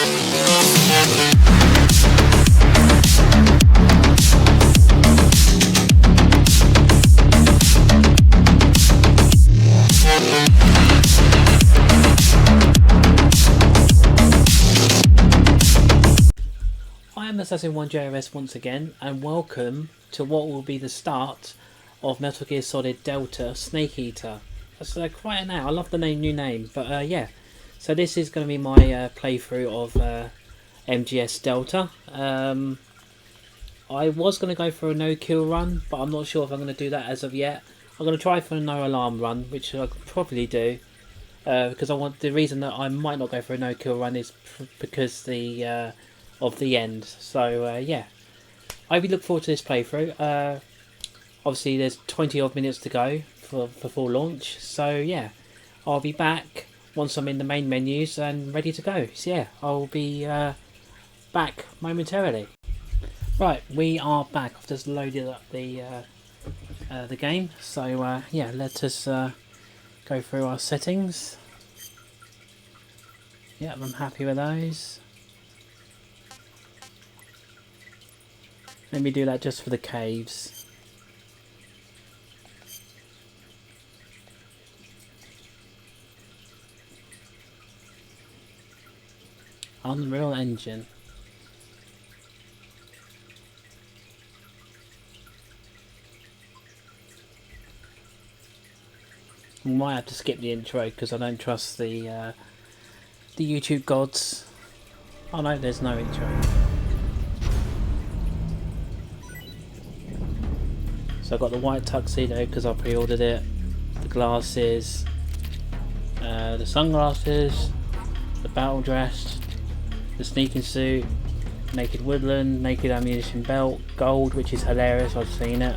I am Assassin1JRS once again, and welcome to what will be the start of Metal Gear Solid Delta Snake Eater. That's quite a name. I love the new name, but yeah. So this is going to be my playthrough of MGS Delta. I was going to go for a no-kill run, but I'm not sure if I'm going to do that as of yet. I'm going to try for a no-alarm run, which I could probably do, because the reason that I might not go for a no-kill run is because of the end. So yeah, I really look forward to this playthrough. Obviously there's 20 odd minutes to go for full launch, so yeah, I'll be back once I'm in the main menus and ready to go. So yeah, I'll be back momentarily. Right, we are back. I've just loaded up the game, so yeah, let us go through our settings. Yeah, I'm happy with those. Let me do that just for the caves. Unreal Engine. I might have to skip the intro because I don't trust the YouTube gods. Oh no, there's no intro. So I've got the white tuxedo because I pre-ordered it, the glasses, the sunglasses, the battle dress, the sneaking suit, naked woodland, naked ammunition belt, gold, which is hilarious, I've seen it,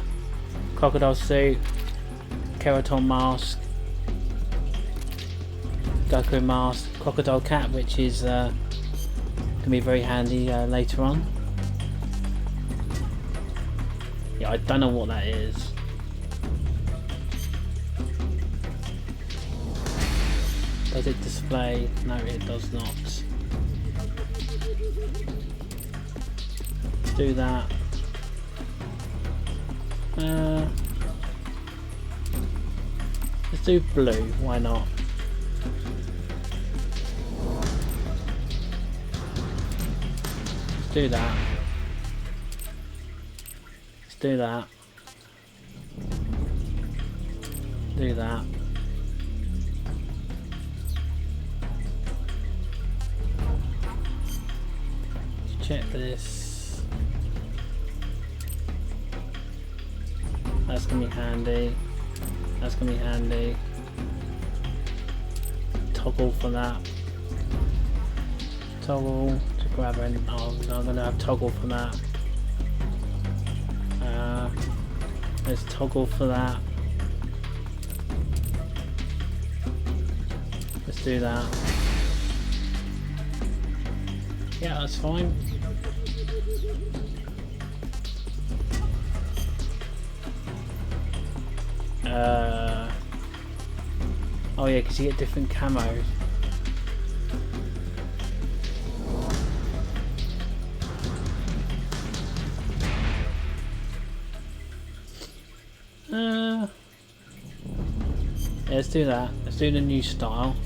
crocodile suit, keratin mask, Goku mask, crocodile cap, which is going to be very handy later on. Yeah, I don't know what that is. Does it display? No, it does not. Let's do that. Let's do blue, why not? Let's do that. Do that. Do that. Let's check this. That's gonna be handy. That's gonna be handy. Toggle for that. Toggle to grab an. Oh, I'm gonna have toggle for that. There's toggle for that. Let's do that. Yeah, that's fine. Oh yeah, because you get different camos. Yeah, let's do that. Let's do the new style.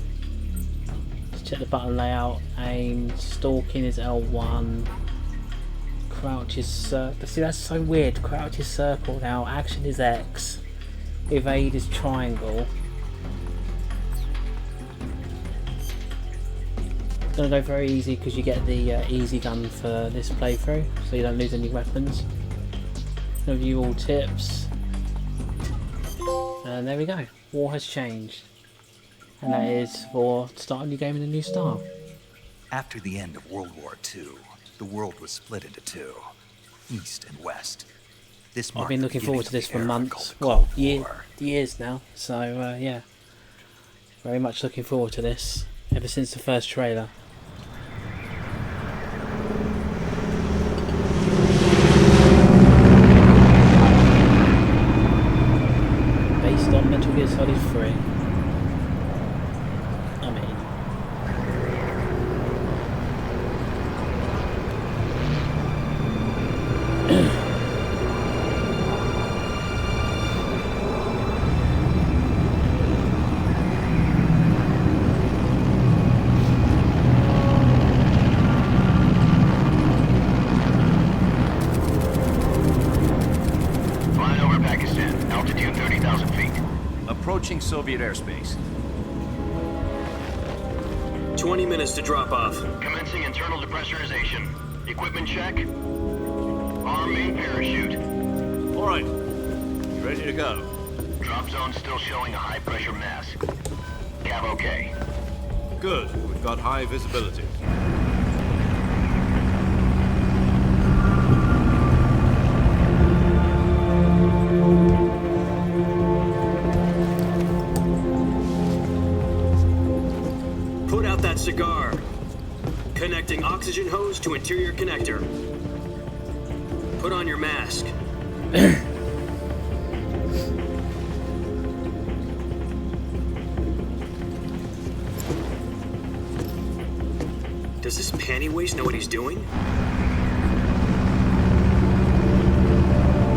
Let's check the button layout. Aim, stalking is L1. Crouch is circle. See, that's so weird. Crouch is circle now. Action is X. Evade is triangle. It's gonna go very easy because you get the easy gun for this playthrough, so you don't lose any weapons. Gonna view all tips. And there we go. War has changed. And that is for starting your game in a new style. After the end of World War II, the world was split into two, East and West. This I've been looking forward to this for months. Well, years now. So, yeah. Very much looking forward to this. Ever since the first trailer. Based on Metal Gear Solid 3. I mean, Soviet airspace. 20 minutes to drop off. Commencing internal depressurization. Equipment check. Arm main parachute. All right. Ready to go. Drop zone still showing a high pressure mass. Cav okay. Good. We've got high visibility. Put out that cigar. Connecting oxygen hose to interior connector. Put on your mask. Does this panty waste know what he's doing?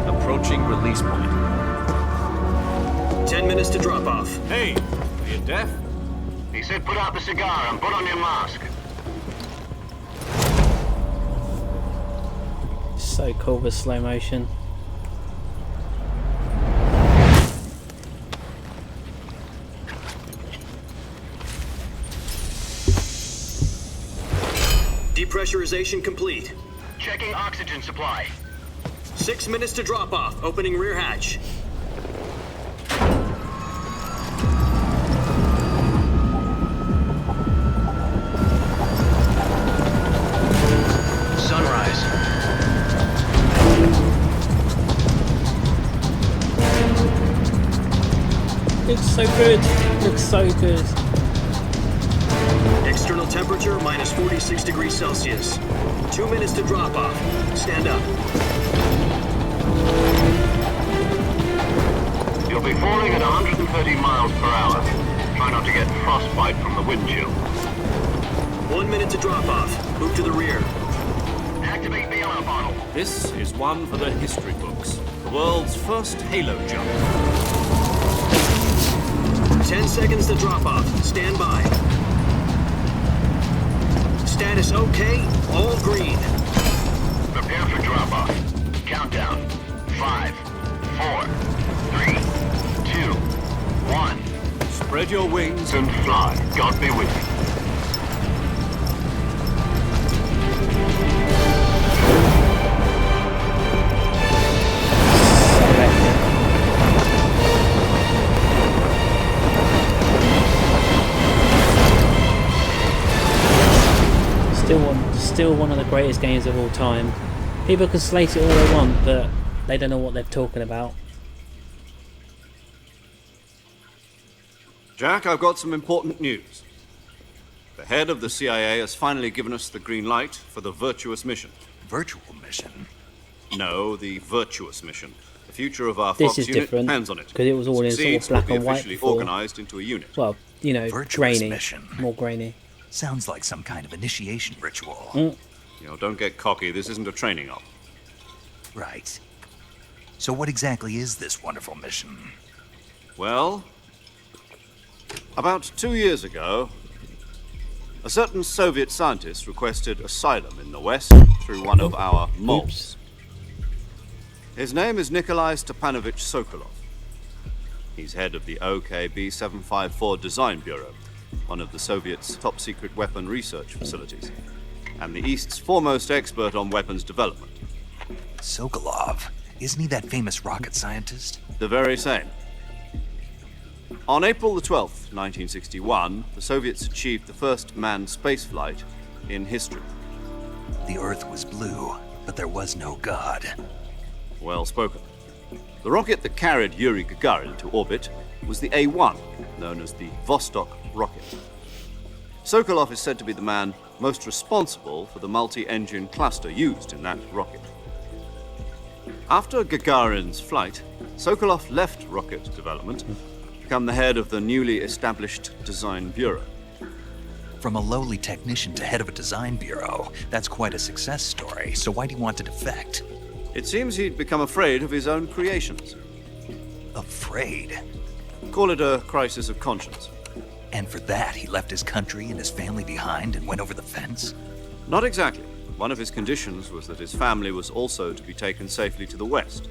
Approaching release point. 10 minutes to drop off. Hey, are you deaf? He said put out the cigar and put on your mask. So cool with slow motion. Depressurization complete. Checking oxygen supply. 6 minutes to drop off. Opening rear hatch. Sunrise. Looks so good. Looks so good. External temperature minus 46 degrees Celsius. 2 minutes to drop off. Stand up. You'll be falling at 130 miles per hour. Try not to get frostbite from the wind chill. 1 minute to drop off. Move to the rear. Activate bailout bottle. This is one for the history books. The world's first halo jump. 10 seconds to drop off. Stand by. Status okay. All green. Prepare for drop off. Countdown. 5, 4, 3, 2, 1. Spread your wings And fly. God be with you. Still one of the greatest games of all time. People can slate it all they want, but they don't know what they're talking about. Jack, I've got some important news. The head of the CIA has finally given us the green light for the virtuous mission. Virtual mission? No, the virtuous mission. The future of our This Fox is unit different, depends on it. 'cause it was all in sort of Succeeds, black we'll and be white officially before. organized into a unit. Well, you know, Virtuous grainy. mission. More grainy. Sounds like some kind of initiation ritual. You know, don't get cocky. This isn't a training op. Right. So what exactly is this wonderful mission? Well, about 2 years ago, a certain Soviet scientist requested asylum in the West through one of our mobs. His name is Nikolai Stepanovich Sokolov. He's head of the OKB 754 Design Bureau, one of the Soviets' top-secret weapon research facilities, and the East's foremost expert on weapons development. Sokolov. Isn't he that famous rocket scientist? The very same. On April the 12th, 1961, the Soviets achieved the first manned spaceflight in history. The Earth was blue, but there was no God. Well spoken. The rocket that carried Yuri Gagarin to orbit was the A-1, known as the Vostok rocket. Sokolov is said to be the man most responsible for the multi-engine cluster used in that rocket. After Gagarin's flight, Sokolov left rocket development to become the head of the newly established Design Bureau. From a lowly technician to head of a design bureau, that's quite a success story. So why do you want to defect? It seems he'd become afraid of his own creations. Afraid? Call it a crisis of conscience. And for that, he left his country and his family behind and went over the fence? Not exactly. One of his conditions was that his family was also to be taken safely to the West.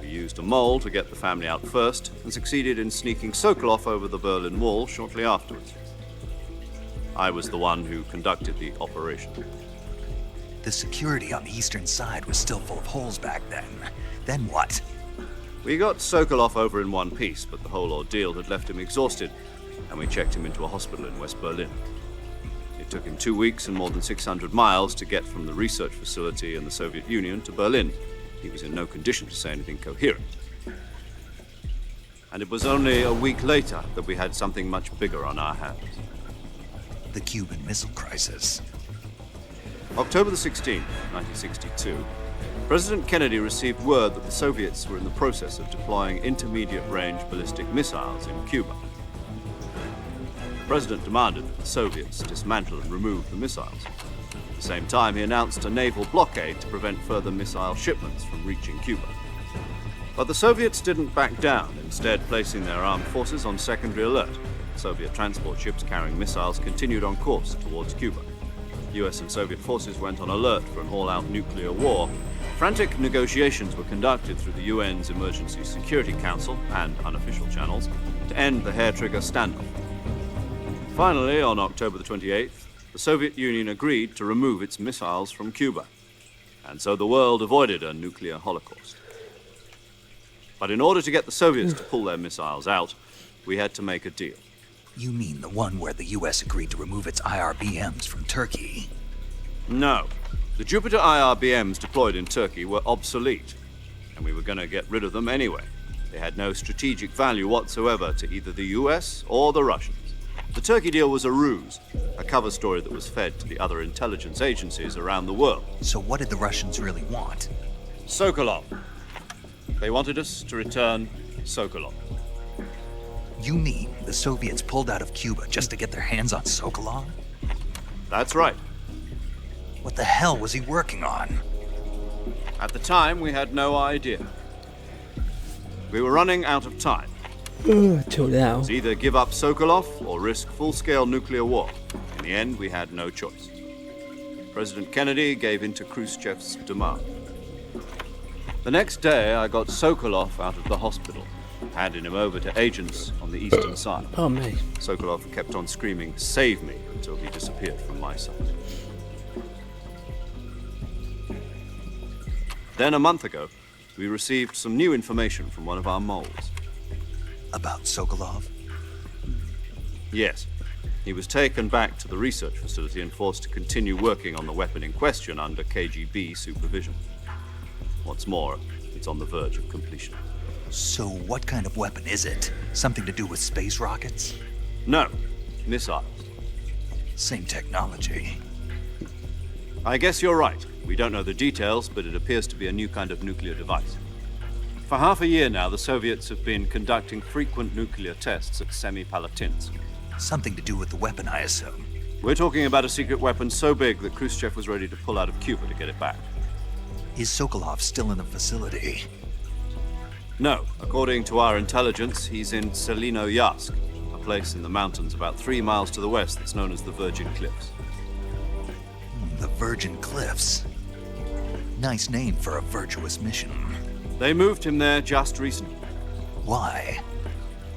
The used a mole to get the family out first and succeeded in sneaking Sokolov over the Berlin Wall shortly afterwards. I was the one who conducted the operation. The security on the eastern side was still full of holes back then. Then what? We got Sokolov over in one piece, but the whole ordeal had left him exhausted, and we checked him into a hospital in West Berlin. It took him 2 weeks and more than 600 miles to get from the research facility in the Soviet Union to Berlin. He was in no condition to say anything coherent. And it was only a week later that we had something much bigger on our hands. The Cuban Missile Crisis. October the 16th, 1962, President Kennedy received word that the Soviets were in the process of deploying intermediate-range ballistic missiles in Cuba. The President demanded that the Soviets dismantle and remove the missiles. At the same time, he announced a naval blockade to prevent further missile shipments from reaching Cuba. But the Soviets didn't back down, instead placing their armed forces on secondary alert. Soviet transport ships carrying missiles continued on course towards Cuba. US and Soviet forces went on alert for an all-out nuclear war. Frantic negotiations were conducted through the UN's Emergency Security Council and unofficial channels to end the hair-trigger standoff. Finally, on October the 28th, the Soviet Union agreed to remove its missiles from Cuba. And so the world avoided a nuclear holocaust. But in order to get the Soviets to pull their missiles out, we had to make a deal. You mean the one where the US agreed to remove its IRBMs from Turkey? No. The Jupiter IRBMs deployed in Turkey were obsolete, and we were going to get rid of them anyway. They had no strategic value whatsoever to either the US or the Russians. The Turkey deal was a ruse, a cover story that was fed to the other intelligence agencies around the world. So what did the Russians really want? Sokolov. They wanted us to return Sokolov. You mean the Soviets pulled out of Cuba just to get their hands on Sokolov? That's right. What the hell was he working on? At the time, we had no idea. We were running out of time. Till now. It was either give up Sokolov or risk full-scale nuclear war. In the end, we had no choice. President Kennedy gave in to Khrushchev's demand. The next day, I got Sokolov out of the hospital, handing him over to agents on the eastern side. Oh, me. Sokolov kept on screaming, "Save me," until he disappeared from my sight. Then, a month ago, we received some new information from one of our moles. About Sokolov? Yes. He was taken back to the research facility and forced to continue working on the weapon in question under KGB supervision. What's more, it's on the verge of completion. So what kind of weapon is it? Something to do with space rockets? No, missiles. Same technology. I guess you're right. We don't know the details, but it appears to be a new kind of nuclear device. For half a year now, the Soviets have been conducting frequent nuclear tests at Semipalatinsk. Something to do with the weapon, I assume. We're talking about a secret weapon so big that Khrushchev was ready to pull out of Cuba to get it back. Is Sokolov still in the facility? No, according to our intelligence, he's in Selino-Yarsk, a place in the mountains about 3 miles to the west that's known as the Virgin Cliffs. The Virgin Cliffs. Nice name for a virtuous mission. They moved him there just recently. Why?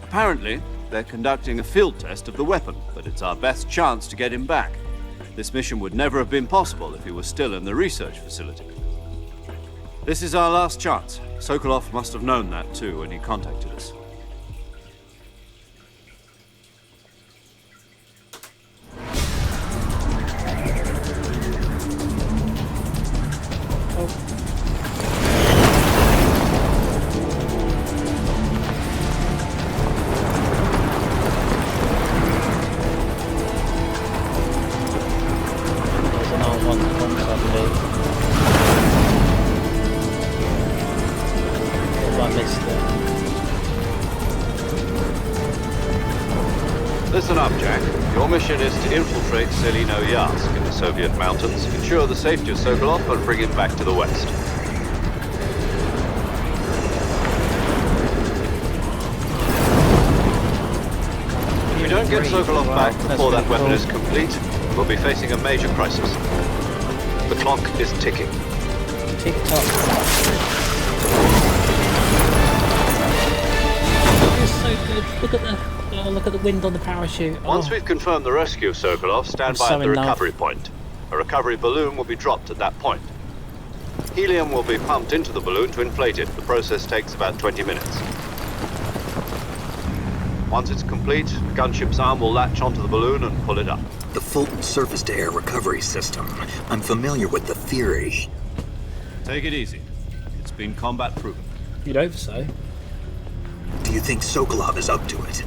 Apparently, they're conducting a field test of the weapon, but it's our best chance to get him back. This mission would never have been possible if he was still in the research facility. This is our last chance. Sokolov must have known that too when he contacted us. There's an old one, I believe. I missed it. Listen up, Jack. Your mission is to infiltrate Selino-Yarsk in the Soviet mountains, ensure the safety of Sokolov, and bring him back to the west. If we don't get Sokolov back before that weapon is complete, we'll be facing a major crisis. The clock is ticking. Tick tock. good. Look at the wind on the parachute. Once we've confirmed the rescue of Sokolov, stand I'm by so at the in love. recovery point. A recovery balloon will be dropped at that point. Helium will be pumped into the balloon to inflate it. The process takes about 20 minutes. Once it's complete, the gunship's arm will latch onto the balloon and pull it up. The Fulton surface-to-air recovery system. I'm familiar with the theory. Take it easy. It's been combat proven. You'd hope so. Do you think Sokolov is up to it?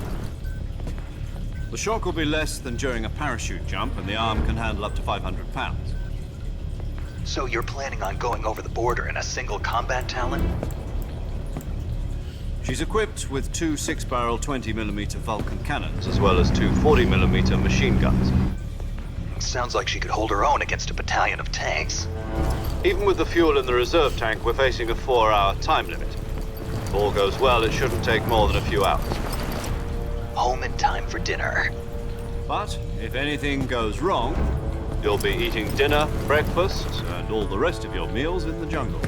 The shock will be less than during a parachute jump, and the arm can handle up to 500 pounds. So you're planning on going over the border in a single combat Talon? She's equipped with two 6-barrel 20mm Vulcan cannons, as well as two 40mm machine guns. Sounds like she could hold her own against a battalion of tanks. Even with the fuel in the reserve tank, we're facing a 4-hour time limit. If all goes well, it shouldn't take more than a few hours. Home in time for dinner. But if anything goes wrong, you'll be eating dinner, breakfast, and all the rest of your meals in the jungle.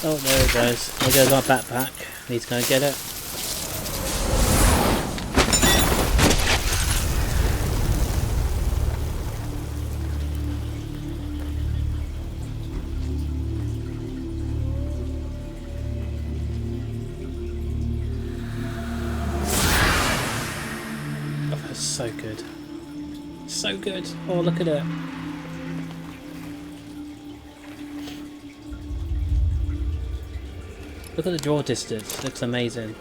Oh, there it goes. There goes our backpack. Need to go and get it. Oh, that's so good. So good. Oh, look at it. Look at the draw distance, it looks amazing.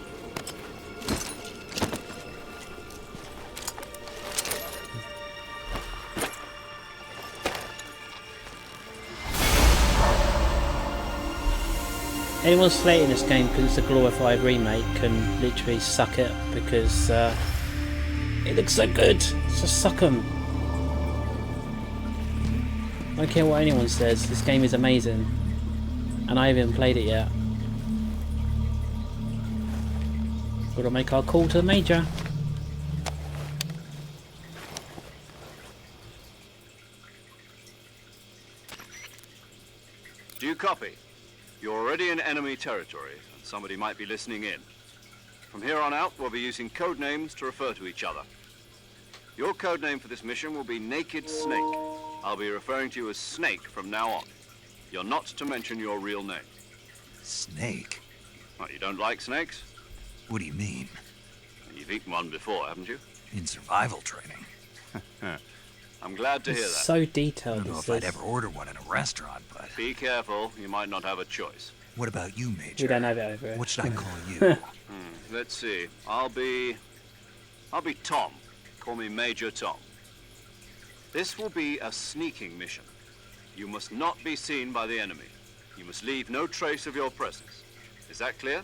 Anyone slating this game because it's a glorified remake can literally suck it, because it looks so good. Just suck 'em. I don't care what anyone says, this game is amazing. And I haven't played it yet. Gotta make our call to the Major. Do you copy? You're already in enemy territory, and somebody might be listening in. From here on out, we'll be using code names to refer to each other. Your code name for this mission will be Naked Snake. I'll be referring to you as Snake from now on. You're not to mention your real name. Snake? What, you don't like snakes? What do you mean? You've eaten one before, haven't you? In survival training? I'm glad to hear that. It's so I detailed. don't know This if I'd is. ever order one in a restaurant, but... Be careful, you might not have a choice. What about you, Major? We don't have it over here. What should I call you? Let's see. I'll be Tom. Call me Major Tom. This will be a sneaking mission. You must not be seen by the enemy. You must leave no trace of your presence. Is that clear?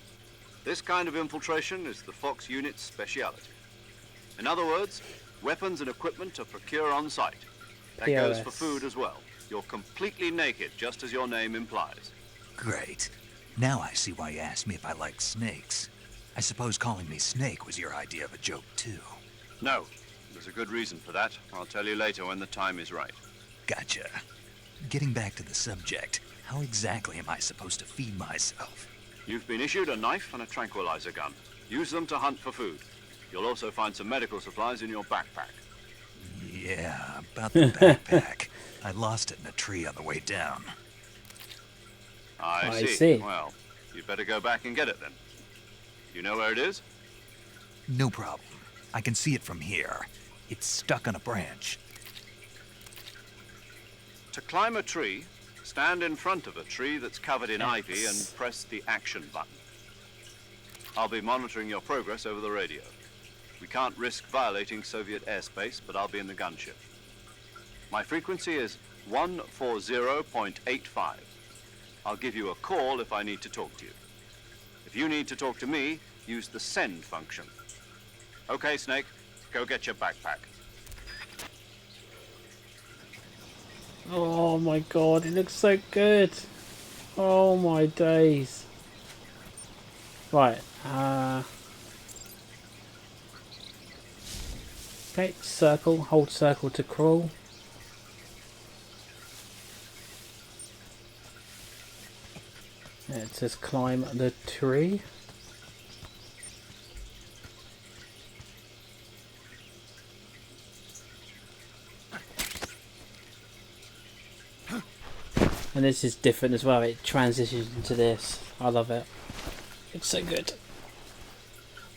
This kind of infiltration is the Fox unit's speciality. In other words, weapons and equipment are procured on site. That goes for POS. food as well. You're completely naked, just as your name implies. Great. Now I see why you asked me if I like snakes. I suppose calling me Snake was your idea of a joke, too. No, there's a good reason for that. I'll tell you later when the time is right. Gotcha. Getting back to the subject, how exactly am I supposed to feed myself? You've been issued a knife and a tranquilizer gun. Use them to hunt for food. You'll also find some medical supplies in your backpack. Yeah, about the backpack. I lost it in a tree on the way down. I I see. see. Well, you'd better go back and get it then. You know where it is? No problem. I can see it from here. It's stuck on a branch. To climb a tree, stand in front of a tree that's covered in ivy and Yes. press the action button. I'll be monitoring your progress over the radio. We can't risk violating Soviet airspace, but I'll be in the gunship. My frequency is 140.85. I'll give you a call if I need to talk to you. If you need to talk to me, use the send function. Okay, Snake, go get your backpack. Oh my god, it looks so good. Oh my days. Right, okay, circle, hold circle to crawl. It says climb the tree. And this is different as well, it transitions into this. I love it. It's so good.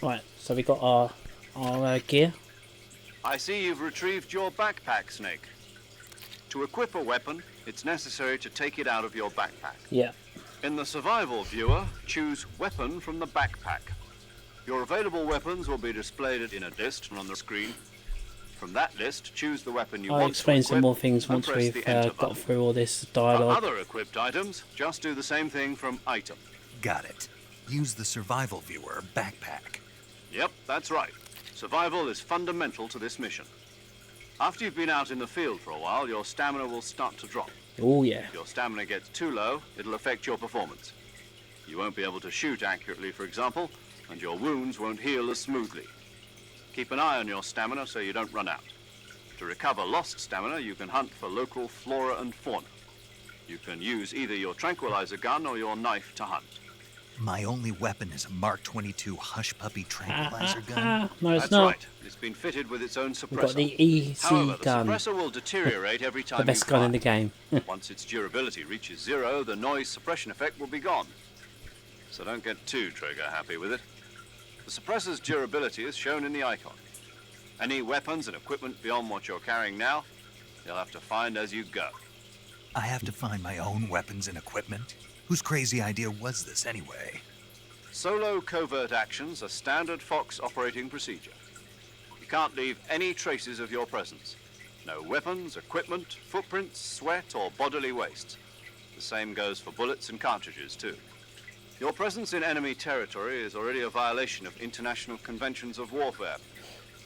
Right, so we got our gear. I see you've retrieved your backpack, Snake. To equip a weapon, it's necessary to take it out of your backpack. Yeah. In the survival viewer, choose Weapon from the backpack. Your available weapons will be displayed in a list on the screen. From that list, choose the weapon you I'll want explain to some equip more things and once press we've the Enter got button. through all this For dialogue. other equipped items, just do the same thing from Item. Got it. Use the survival viewer backpack. Yep, that's right. Survival is fundamental to this mission. After you've been out in the field for a while, your stamina will start to drop. Oh yeah. If your stamina gets too low, it'll affect your performance. You won't be able to shoot accurately, for example, and your wounds won't heal as smoothly. Keep an eye on your stamina so you don't run out. To recover lost stamina, you can hunt for local flora and fauna. You can use either your tranquilizer gun or your knife to hunt. My only weapon is a Mark 22 Hush Puppy tranquilizer gun. No, it's That's not. right. It's been fitted with its own suppressor. We've got the EC However, the gun. suppressor will deteriorate every time The best you gun fire. in the game. Once its durability reaches 0, the noise suppression effect will be gone. So don't get too trigger happy with it. The suppressor's durability is shown in the icon. Any weapons and equipment beyond what you're carrying now, you'll have to find as you go. I have to find my own weapons and equipment? Whose crazy idea was this anyway? Solo covert actions are standard Fox operating procedure. You can't leave any traces of your presence. No weapons, equipment, footprints, sweat, or bodily waste. The same goes for bullets and cartridges, too. Your presence in enemy territory is already a violation of international conventions of warfare.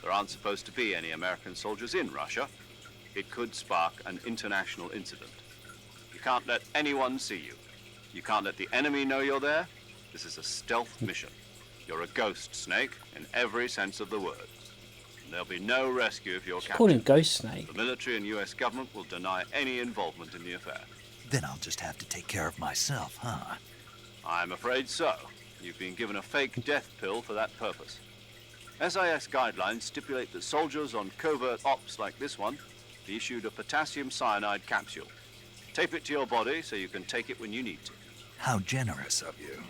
There aren't supposed to be any American soldiers in Russia. It could spark an international incident. You can't let anyone see you. You can't let the enemy know you're there. This is a stealth mission. You're a ghost, Snake, in every sense of the word. And there'll be no rescue if you're Call him captured. Ghost Snake. The military and US government will deny any involvement in the affair. Then I'll just have to take care of myself, huh? I'm afraid so. You've been given a fake death pill for that purpose. SIS guidelines stipulate that soldiers on covert ops like this one be issued a potassium cyanide capsule. Tape it to your body so you can take it when you need to. How generous of you.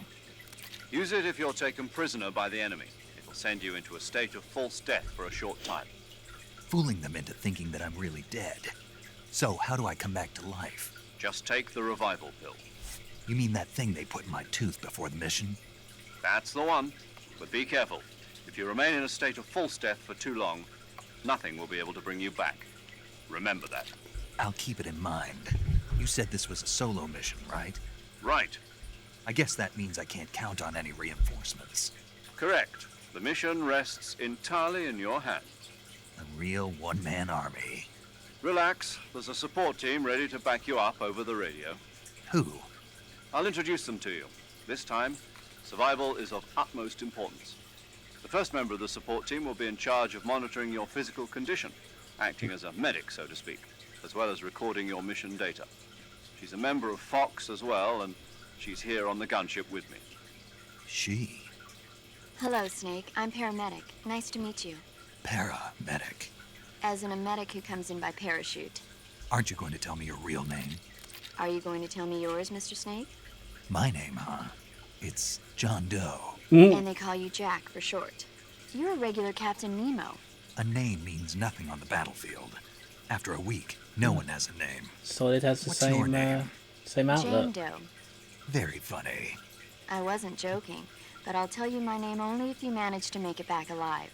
Use it if you're taken prisoner by the enemy. It'll send you into a state of false death for a short time. Fooling them into thinking that I'm really dead. So, how do I come back to life? Just take the revival pill. You mean that thing they put in my tooth before the mission? That's the one. But be careful. If you remain in a state of false death for too long, nothing will be able to bring you back. Remember that. I'll keep it in mind. You said this was a solo mission, right? Right. I guess that means I can't count on any reinforcements. Correct. The mission rests entirely in your hands. A real one-man army. Relax. There's a support team ready to back you up over the radio. Who? I'll introduce them to you. This time, survival is of utmost importance. The first member of the support team will be in charge of monitoring your physical condition, acting as a medic, so to speak, as well as recording your mission data. She's a member of Fox as well, and she's here on the gunship with me. She. Hello, Snake. I'm paramedic. Nice to meet you. Paramedic. As in a medic who comes in by parachute. Aren't you going to tell me your real name? Are you going to tell me yours, Mr. Snake? My name, huh? It's John Doe. And they call you Jack for short. You're a regular Captain Nemo. A name means nothing on the battlefield. After a week, no one has a name. So it has the What's your same name? same Jane outlook. Doe. Very funny. I wasn't joking, but I'll tell you my name only if you manage to make it back alive.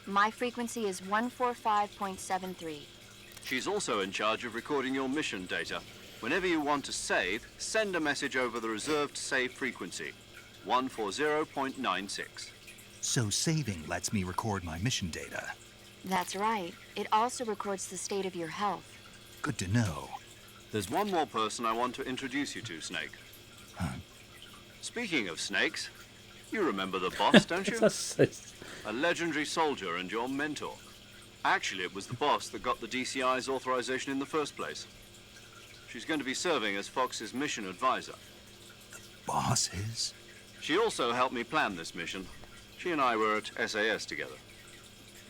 My frequency is 145.73. She's also in charge of recording your mission data. Whenever you want to save, send a message over the reserved save frequency, 140.96. So saving lets me record my mission data. That's right. It also records the state of your health. Good to know. There's one more person I want to introduce you to, Snake. Huh? Speaking of snakes, you remember the boss, don't you? That's so... A legendary soldier and your mentor. Actually, it was the boss that got the DCI's authorization in the first place. She's going to be serving as Fox's mission advisor. Boss is? She also helped me plan this mission. She and I were at SAS together.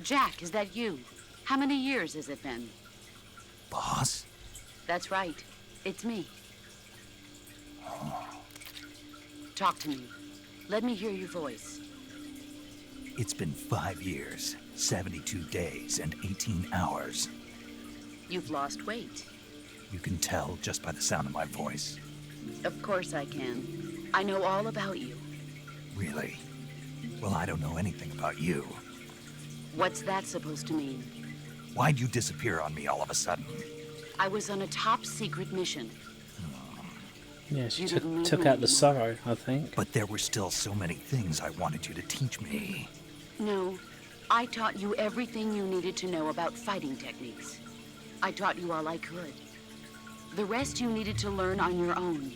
Jack, is that you? How many years has it been? Boss? That's right. It's me. Talk to me. Let me hear your voice. It's been 5 years, 72 days, and 18 hours. You've lost weight. You can tell just by the sound of my voice. Of course I can. I know all about you. Really? Well, I don't know anything about you. What's that supposed to mean? Why'd you disappear on me all of a sudden? I was on a top-secret mission. Yeah, she You didn't need took me out the anymore. sorrow, I think. But there were still so many things I wanted you to teach me. No, I taught you everything you needed to know about fighting techniques. I taught you all I could. The rest you needed to learn on your own.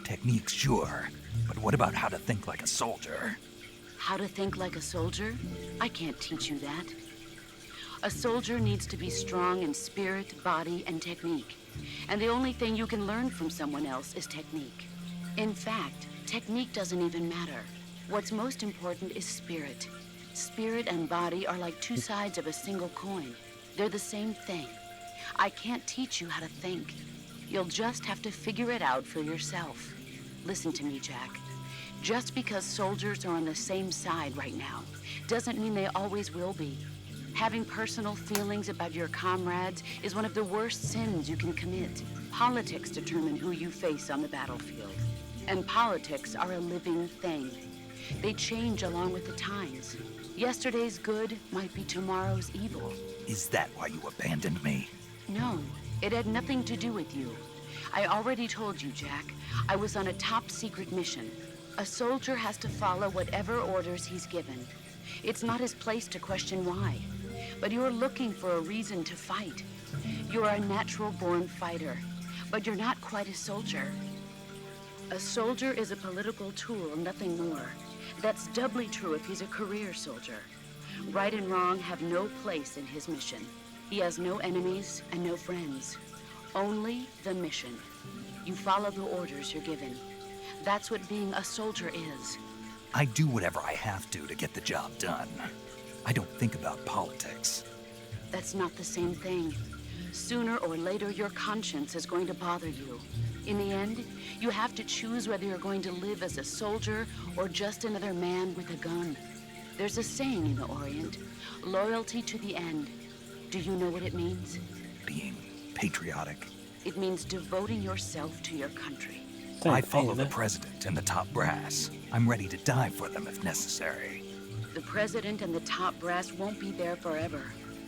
Techniques, sure. But what about how to think like a soldier? How to think like a soldier? I can't teach you that. A soldier needs to be strong in spirit, body, and technique. And the only thing you can learn from someone else is technique. In fact, technique doesn't even matter. What's most important is spirit. Spirit and body are like two sides of a single coin. They're the same thing. I can't teach you how to think. You'll just have to figure it out for yourself. Listen to me, Jack. Just because soldiers are on the same side right now doesn't mean they always will be. Having personal feelings about your comrades is one of the worst sins you can commit. Politics determine who you face on the battlefield. And politics are a living thing. They change along with the times. Yesterday's good might be tomorrow's evil. Is that why you abandoned me? No, it had nothing to do with you. I already told you, Jack. I was on a top-secret mission. A soldier has to follow whatever orders he's given. It's not his place to question why. But you're looking for a reason to fight. You're a natural-born fighter, but you're not quite a soldier. A soldier is a political tool, nothing more. That's doubly true if he's a career soldier. Right and wrong have no place in his mission. He has no enemies and no friends. Only the mission. You follow the orders you're given. That's what being a soldier is. I do whatever I have to get the job done. I don't think about politics. That's not the same thing. Sooner or later, your conscience is going to bother you. In the end, you have to choose whether you're going to live as a soldier or just another man with a gun. There's a saying in the Orient, loyalty to the end. Do you know what it means? Being patriotic. It means devoting yourself to your country. I follow the president and the top brass. I'm ready to die for them if necessary. The president and the top brass won't be there forever.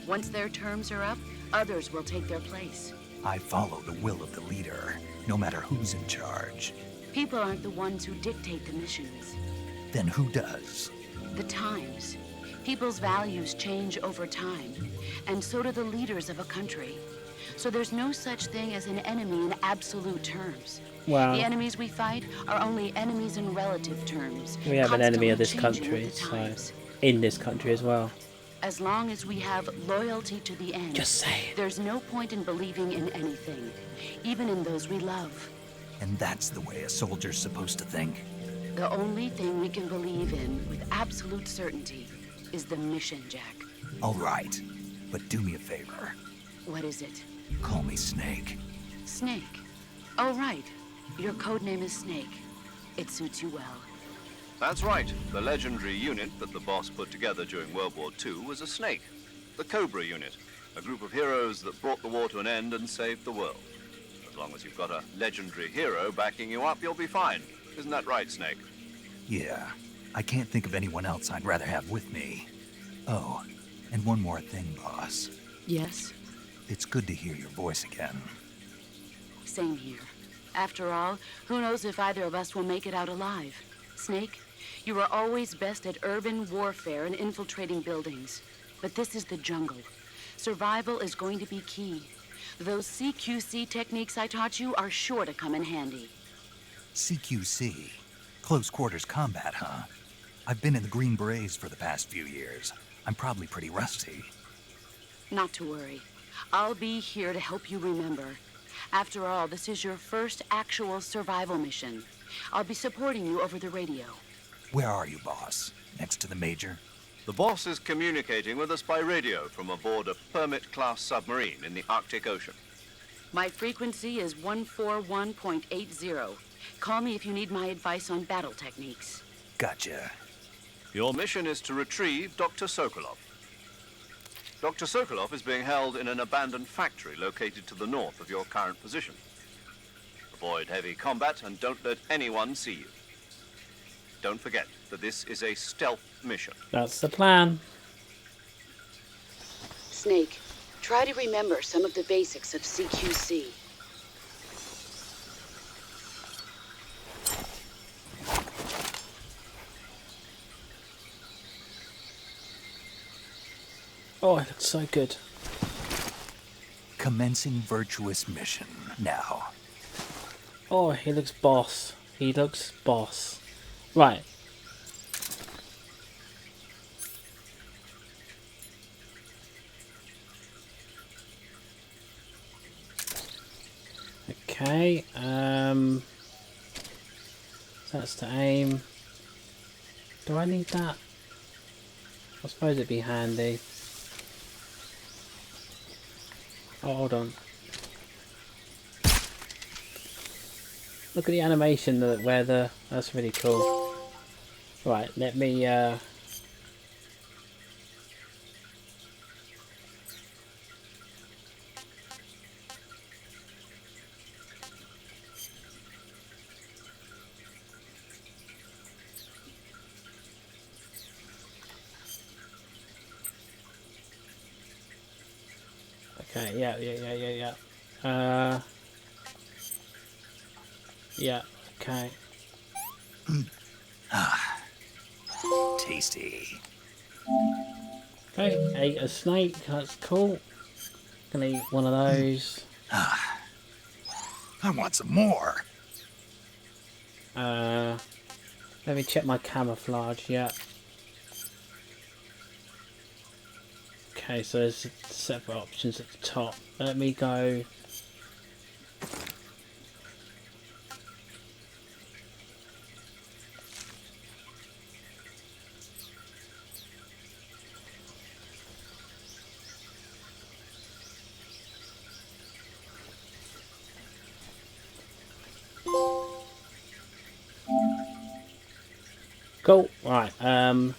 Once their terms are up, others will take their place. I follow the will of the leader, no matter who's in charge. People aren't the ones who dictate the missions. Then who does? The times. People's values change over time, and so do the leaders of a country. So there's no such thing as an enemy in absolute terms. Wow. The enemies we fight are only enemies in relative terms. We have an enemy of this constantly country, changing with the so times. in this country as well. As long as we have loyalty to the end, Just say it. there's no point in believing in anything, even in those we love. And that's the way a soldier's supposed to think. The only thing we can believe in with absolute certainty is the mission, Jack. All right, but do me a favor. What is it? Call me Snake. Snake. Oh, right. Your code name is Snake. It suits you well. That's right. The legendary unit that the boss put together during World War II was a snake. The Cobra unit. A group of heroes that brought the war to an end and saved the world. As long as you've got a legendary hero backing you up, you'll be fine. Isn't that right, Snake? Yeah, I can't think of anyone else I'd rather have with me. Oh, and one more thing, boss. Yes? It's good to hear your voice again. Same here. After all, who knows if either of us will make it out alive? Snake, you are always best at urban warfare and infiltrating buildings. But this is the jungle. Survival is going to be key. Those CQC techniques I taught you are sure to come in handy. CQC. Close quarters combat, huh? I've been in the Green Berets for the past few years. I'm probably pretty rusty. Not to worry. I'll be here to help you remember. After all, this is your first actual survival mission. I'll be supporting you over the radio. Where are you, boss? Next to the Major? The boss is communicating with us by radio from aboard a Permit-class submarine in the Arctic Ocean. My frequency is 141.80. Call me if you need my advice on battle techniques. Gotcha. Your mission is to retrieve Dr. Sokolov. Dr. Sokolov is being held in an abandoned factory located to the north of your current position. Avoid heavy combat and don't let anyone see you. Don't forget that this is a stealth mission. That's the plan. Snake, try to remember some of the basics of CQC. Oh, it looks so good. Commencing virtuous mission now. Oh, he looks boss. He looks boss. Right. Okay, that's to aim. Do I need that? I suppose it'd be handy. Oh, hold on. Look at the animation where the... That's really cool. Right, let me... Okay, yeah. Yeah, okay. Tasty. Okay, ate a snake, that's cool. Gonna eat one of those. I want some more. Let me check my camouflage, yeah. Okay, so there's separate options at the top. Let me go... Cool, right, oh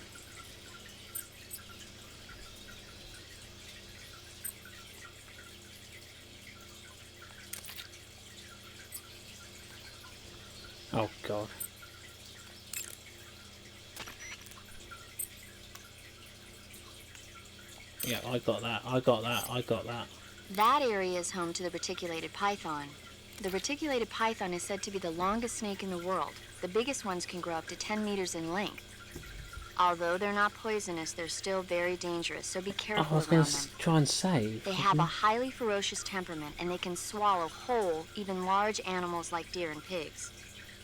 god. Yeah, I got that. That area is home to the reticulated python. The reticulated python is said to be the longest snake in the world. The biggest ones can grow up to 10 meters in length. Although they're not poisonous, they're still very dangerous, so be Oh, I careful was going around to them. try and save. They have a highly ferocious temperament, and they can swallow whole, even large animals like deer and pigs.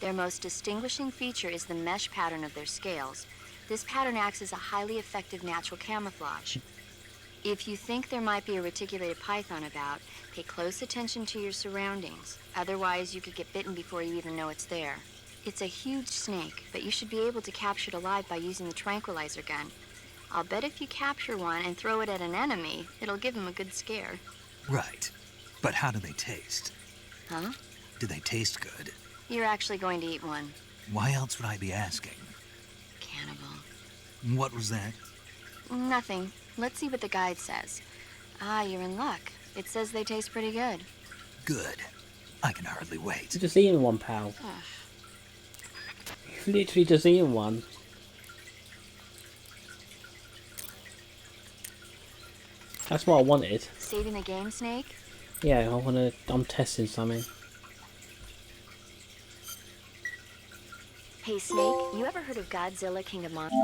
Their most distinguishing feature is the mesh pattern of their scales. This pattern acts as a highly effective natural camouflage. If you think there might be a reticulated python about, pay close attention to your surroundings. Otherwise, you could get bitten before you even know it's there. It's a huge snake, but you should be able to capture it alive by using the tranquilizer gun. I'll bet if you capture one and throw it at an enemy, it'll give him a good scare. Right. But how do they taste? Huh? Do they taste good? You're actually going to eat one. Why else would I be asking? Cannibal. What was that? Nothing. Let's see what the guide says. Ah, you're in luck. It says they taste pretty good. Good. I can hardly wait. You're just eating one, pal. You've literally just eaten one. That's what I wanted. Saving the game, Snake? Yeah, I'm testing something. Hey, Snake, you ever heard of Godzilla King of Monsters?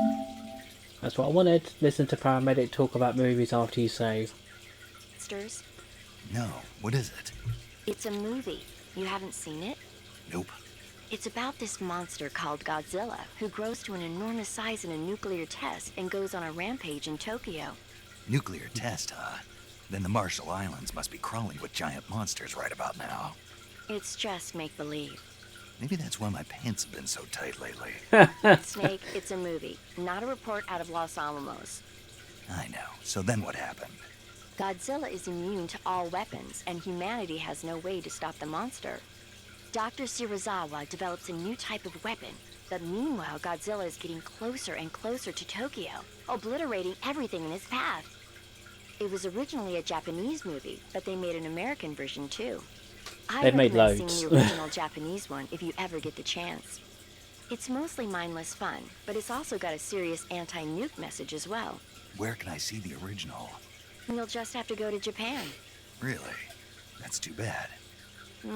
That's what I wanted. Listen to Paramedic talk about movies after you save. No, what is it? It's a movie. You haven't seen it? Nope. It's about this monster called Godzilla, who grows to an enormous size in a nuclear test and goes on a rampage in Tokyo. Nuclear test, huh? Then the Marshall Islands must be crawling with giant monsters right about now. It's just make-believe. Maybe that's why my pants have been so tight lately. Snake, it's a movie, not a report out of Los Alamos. I know. So then what happened? Godzilla is immune to all weapons, and humanity has no way to stop the monster. Dr. Shirazawa develops a new type of weapon, but meanwhile Godzilla is getting closer and closer to Tokyo, obliterating everything in his path. It was originally a Japanese movie, but they made an American version too. I They've made recommend loads. seeing the original Japanese one if you ever get the chance. It's mostly mindless fun, but it's also got a serious anti-nuke message as well. Where can I see the original? You'll just have to go to Japan. Really? That's too bad.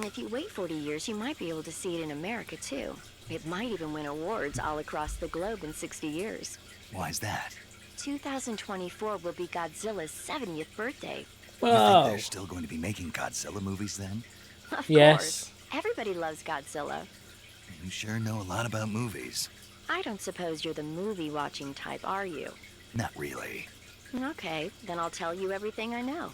If you wait 40 years, you might be able to see it in America too. It might even win awards all across the globe in 60 years. Why's that? 2024 will be Godzilla's 70th birthday. You think Whoa. they're still going to be making Godzilla movies then? Of Yes. course. Everybody loves Godzilla. You sure know a lot about movies. I don't suppose you're the movie-watching type, are you? Not really. Okay, then I'll tell you everything I know.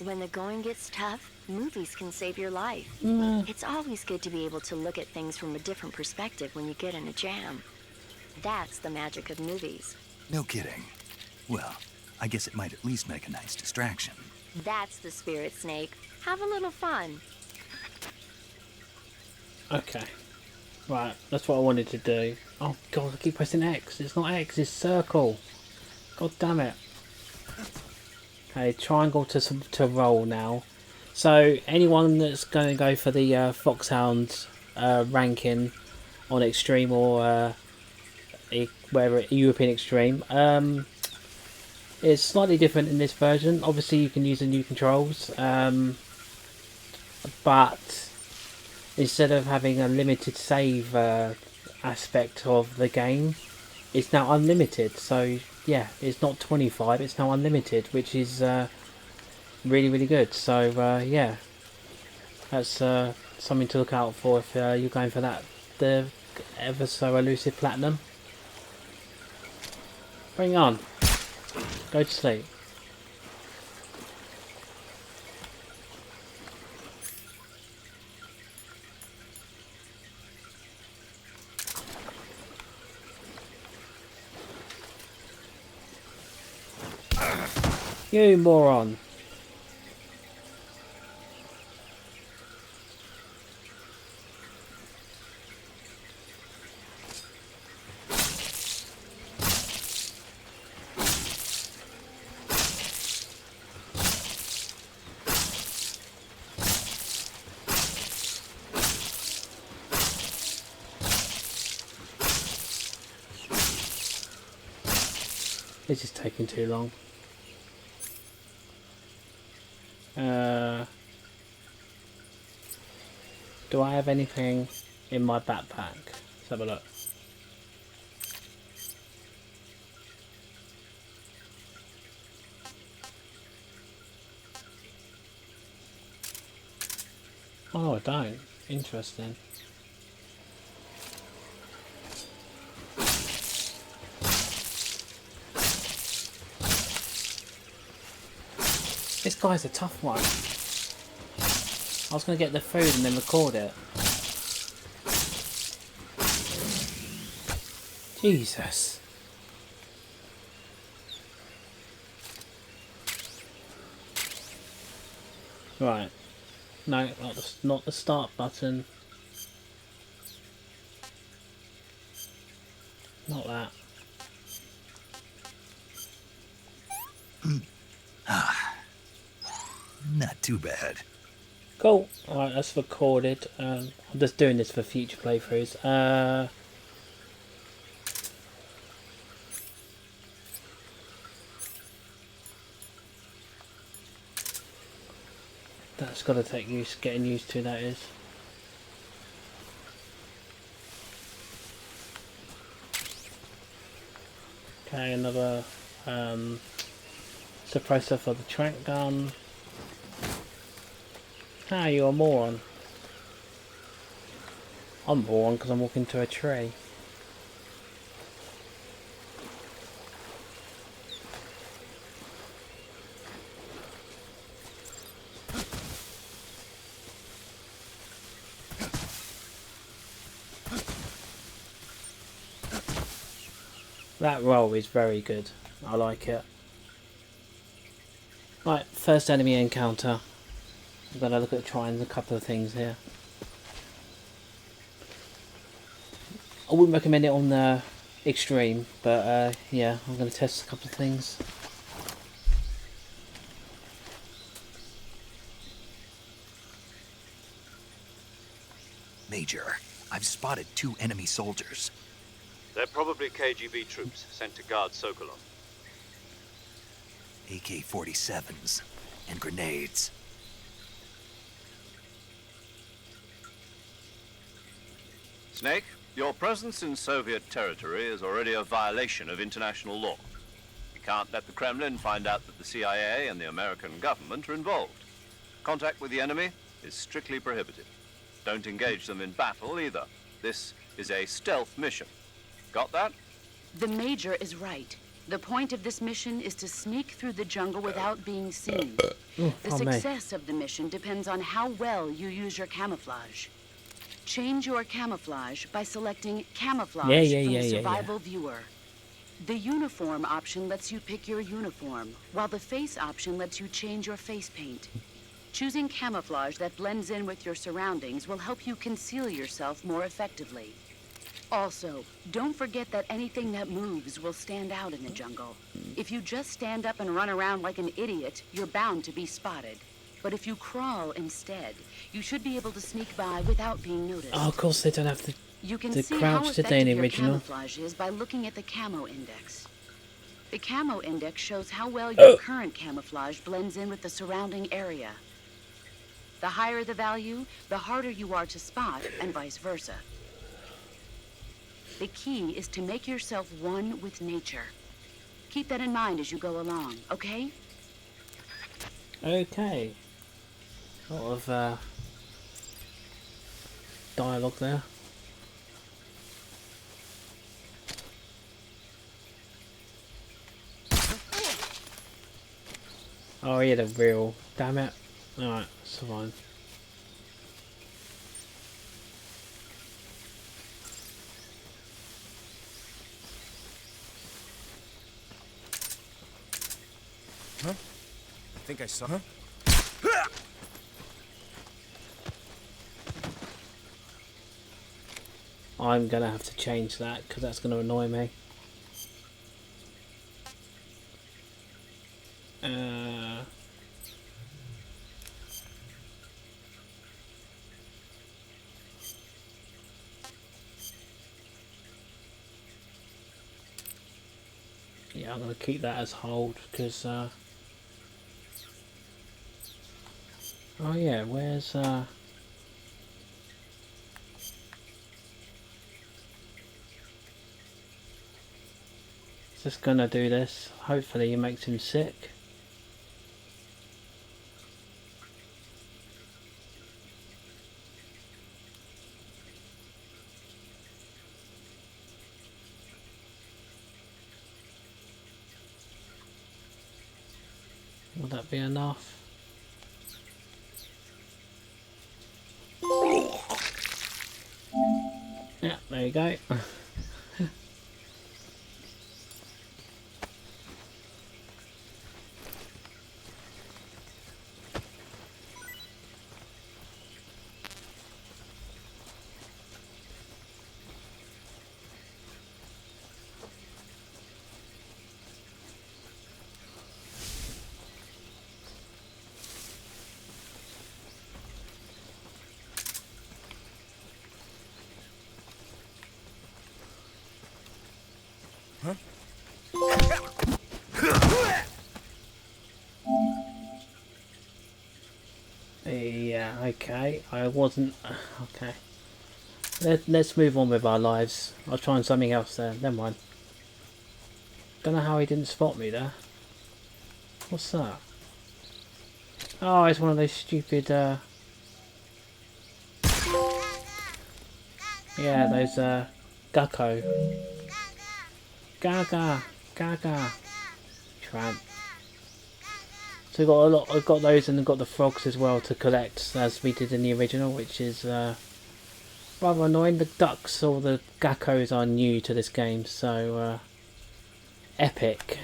When the going gets tough, movies can save your life. It's always good to be able to look at things from a different perspective when you get in a jam. That's the magic of movies. No kidding. Well, I guess it might at least make a nice distraction. That's the spirit, Snake. Have a little fun. Okay. Right, that's what I wanted to do. Oh god, I keep pressing X. It's not X, it's circle. God damn it. Okay, triangle to roll now. So anyone that's going to go for the Foxhound ranking on Extreme or wherever European Extreme, it's slightly different in this version. Obviously, you can use the new controls, but instead of having a limited save aspect of the game, it's now unlimited. So yeah, it's not 25, it's now unlimited, which is really, really good. So yeah, that's something to look out for if you're going for that, the ever so elusive platinum. Bring on, go to sleep. You moron. This is taking too long. Do I have anything in my backpack? Let's have a look. Oh, I don't. Interesting. This guy's a tough one. I was going to get the food and then record it. Jesus. Right. No, not the start button. Not that. Not too bad. Cool. Alright, that's recorded. I'm just doing this for future playthroughs. That's got to take getting used to, that is. Okay, another suppressor for the track gun. Ah, you're a moron. I'm a moron because I'm walking to a tree. That roll is very good. I like it. Right, first enemy encounter. I'm going to look at trying a couple of things here. I wouldn't recommend it on the extreme, but yeah, I'm going to test a couple of things. Major, I've spotted 2 enemy soldiers. They're probably KGB troops sent to guard Sokolov. AK-47s and grenades. Snake, your presence in Soviet territory is already a violation of international law. We can't let the Kremlin find out that the CIA and the American government are involved. Contact with the enemy is strictly prohibited. Don't engage them in battle either. This is a stealth mission. Got that? The Major is right. The point of this mission is to sneak through the jungle without being seen. The success of the mission depends on how well you use your camouflage. Change your camouflage by selecting Camouflage from the Survival Viewer. The Uniform option lets you pick your uniform, while the Face option lets you change your face paint. Choosing camouflage that blends in with your surroundings will help you conceal yourself more effectively. Also, don't forget that anything that moves will stand out in the jungle. If you just stand up and run around like an idiot, you're bound to be spotted. But if you crawl instead, you should be able to sneak by without being noticed. Oh, of course they don't have to. You can The see crouch how today in effective the your original. camouflage is by looking at the camo index. The camo index shows how well your current camouflage blends in with the surrounding area. The higher the value, the harder you are to spot, and vice versa. The key is to make yourself one with nature. Keep that in mind as you go along, okay? Okay. A lot of dialogue there. Oh, he had a real. Damn it. Alright, that's fine. Huh? I think I saw. Huh? I'm gonna have to change that because that's gonna annoy me. Yeah, I'm gonna keep that as hold because. Oh yeah, where's Just gonna do this. Hopefully, it makes him sick. Will that be enough? Yeah, there you go. Yeah, okay. I wasn't... Okay. Let's move on with our lives. I'll try something else there. Never mind. Don't know how he didn't spot me there. What's that? Oh, it's one of those stupid Yeah, those Gecko. Gaga, Gaga. Tramp. So we got a lot. I've got those, and we've got the frogs as well to collect, as we did in the original, which is rather annoying. The ducks or the geckos are new to this game, so epic.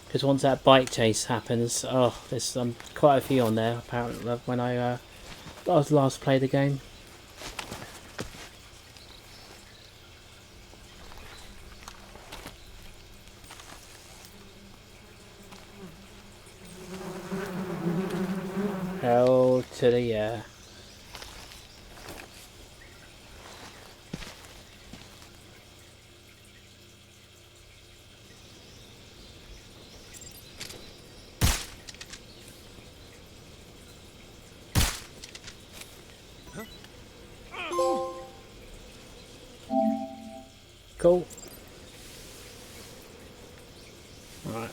Because once that bike chase happens, oh, there's quite a few on there apparently when I last played the game. Hell to the yeah. Cool. Alright.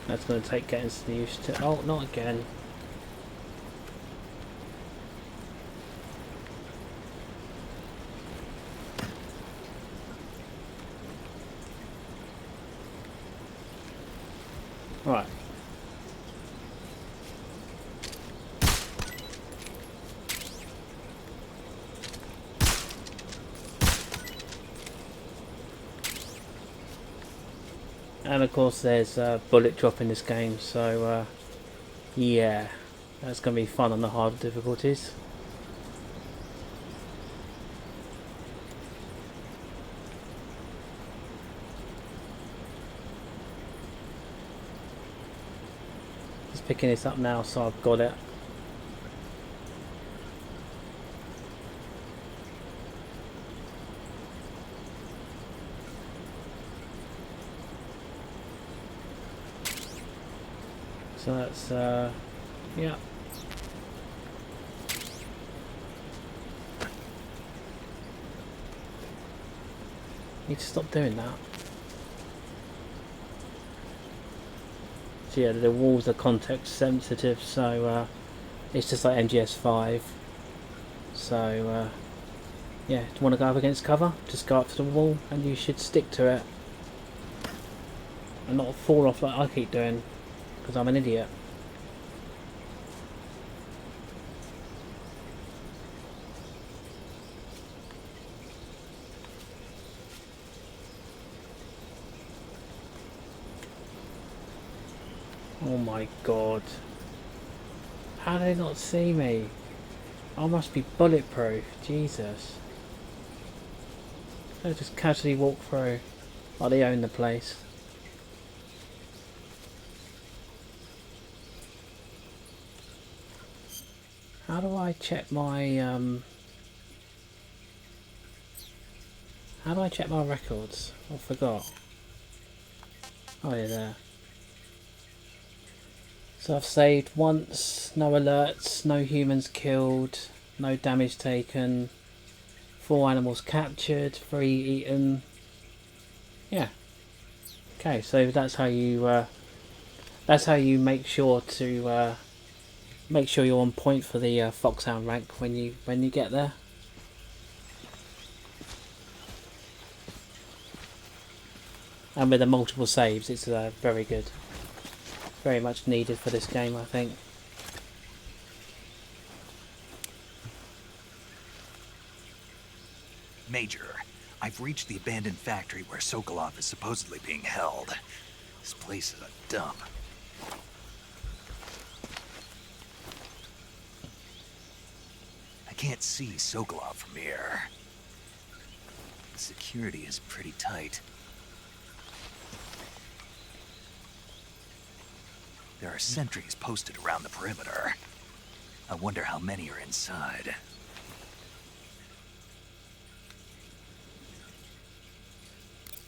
That's going to take getting used to. Oh, not again. Right. And of course there's bullet drop in this game, so yeah, that's going to be fun on the hard difficulties. Just picking this up now, so I've got it. So that's yeah. Need to stop doing that. So yeah, the walls are context sensitive, so it's just like MGS5. So yeah, do you want to go up against cover? Just go up to the wall and you should stick to it. And not fall off like I keep doing, because I'm an idiot. Oh my god. How do they not see me? I must be bulletproof. Jesus. They just casually walk through like they own the place. How do I check my how do I check my records? I forgot. Oh yeah, there. So I've saved once, no alerts, no humans killed, no damage taken, 4 animals captured, 3 eaten. Yeah. Okay, so that's how you make sure to make sure you're on point for the Foxhound rank when you get there. And with the multiple saves, it's very good. Very much needed for this game, I think. Major, I've reached the abandoned factory where Sokolov is supposedly being held. This place is a dump. I can't see Sokolov from here. The security is pretty tight. There are sentries posted around the perimeter. I wonder how many are inside.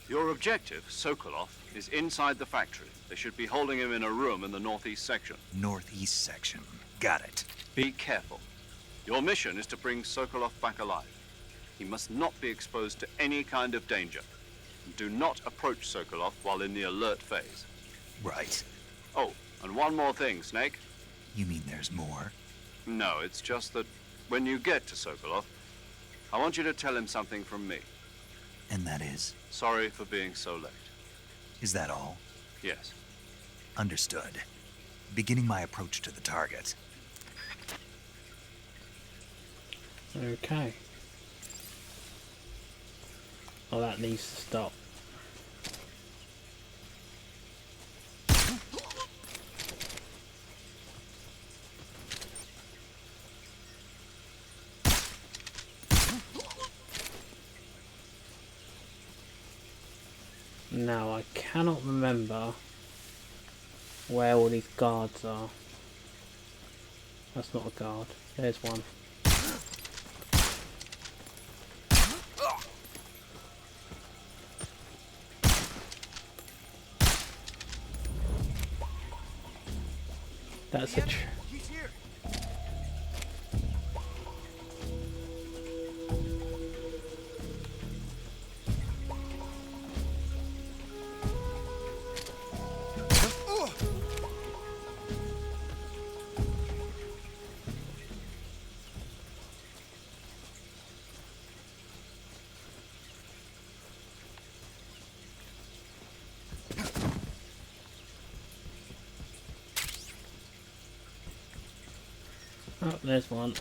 Your objective, Sokolov, is inside the factory. They should be holding him in a room in the northeast section. Northeast section. Got it. Be careful. Your mission is to bring Sokolov back alive. He must not be exposed to any kind of danger. Do not approach Sokolov while in the alert phase. Right. Oh, and one more thing, Snake. You mean there's more? No, it's just that when you get to Sokolov, I want you to tell him something from me. And that is? Sorry for being so late. Is that all? Yes. Understood. Beginning my approach to the target. Okay. Oh, that needs to stop. Now, I cannot remember where all these guards are. That's not a guard. There's one. That's a He's here. Oh, there's one.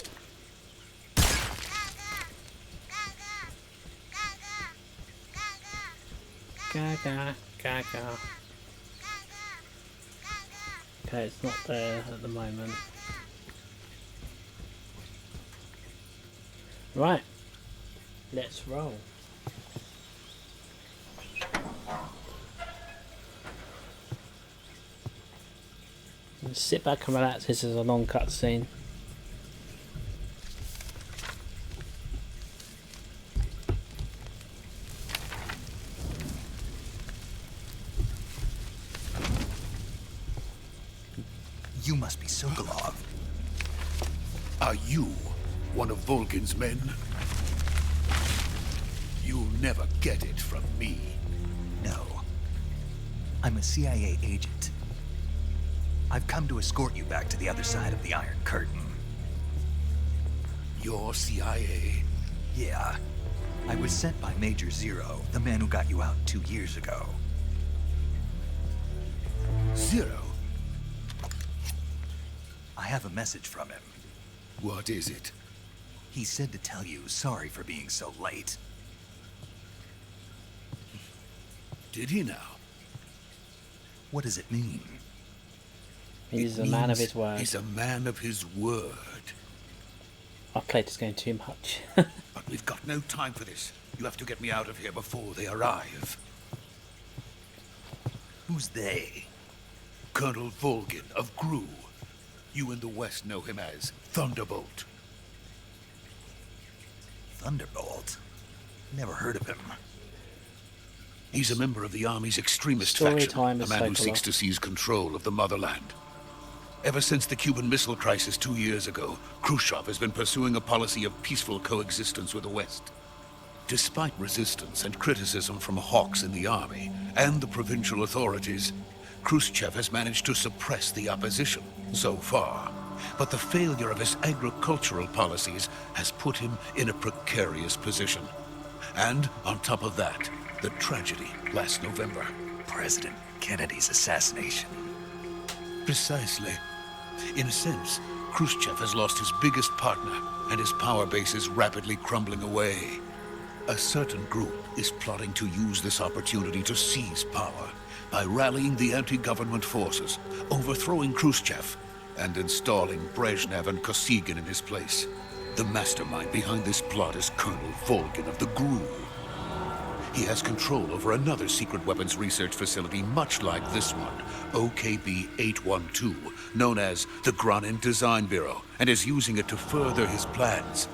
Gaga, gaga. Okay, it's not there at the moment. Right, let's roll. Just sit back and relax. This is a long cutscene. You must be Sokolov. Are you one of Volgin's men? You'll never get it from me. No. I'm a CIA agent. I've come to escort you back to the other side of the Iron Curtain. You're CIA? Yeah. I was sent by Major Zero, the man who got you out 2 years ago. Zero? I have a message from him. What is it? He said to tell you sorry for being so late. Did he now? What does it mean? He's It a man of means his word. He's a man of his word. I've played this game too much. But we've got no time for this. You have to get me out of here before they arrive. Who's they? Colonel Volgin of Gru. You in the West know him as Thunderbolt. Thunderbolt? Never heard of him. He's a member of the Army's extremist Story faction, time a is man who Sokolov. seeks to seize control of the motherland. Ever since the Cuban Missile Crisis 2 years ago, Khrushchev has been pursuing a policy of peaceful coexistence with the West. Despite resistance and criticism from hawks in the army and the provincial authorities, Khrushchev has managed to suppress the opposition so far. But the failure of his agricultural policies has put him in a precarious position. And on top of that, the tragedy last November. President Kennedy's assassination. Precisely. In a sense, Khrushchev has lost his biggest partner, and his power base is rapidly crumbling away. A certain group is plotting to use this opportunity to seize power by rallying the anti-government forces, overthrowing Khrushchev, and installing Brezhnev and Kosygin in his place. The mastermind behind this plot is Colonel Volgin of the GRU. He has control over another secret weapons research facility much like this one, OKB-812, known as the Granin Design Bureau, and is using it to further his plans.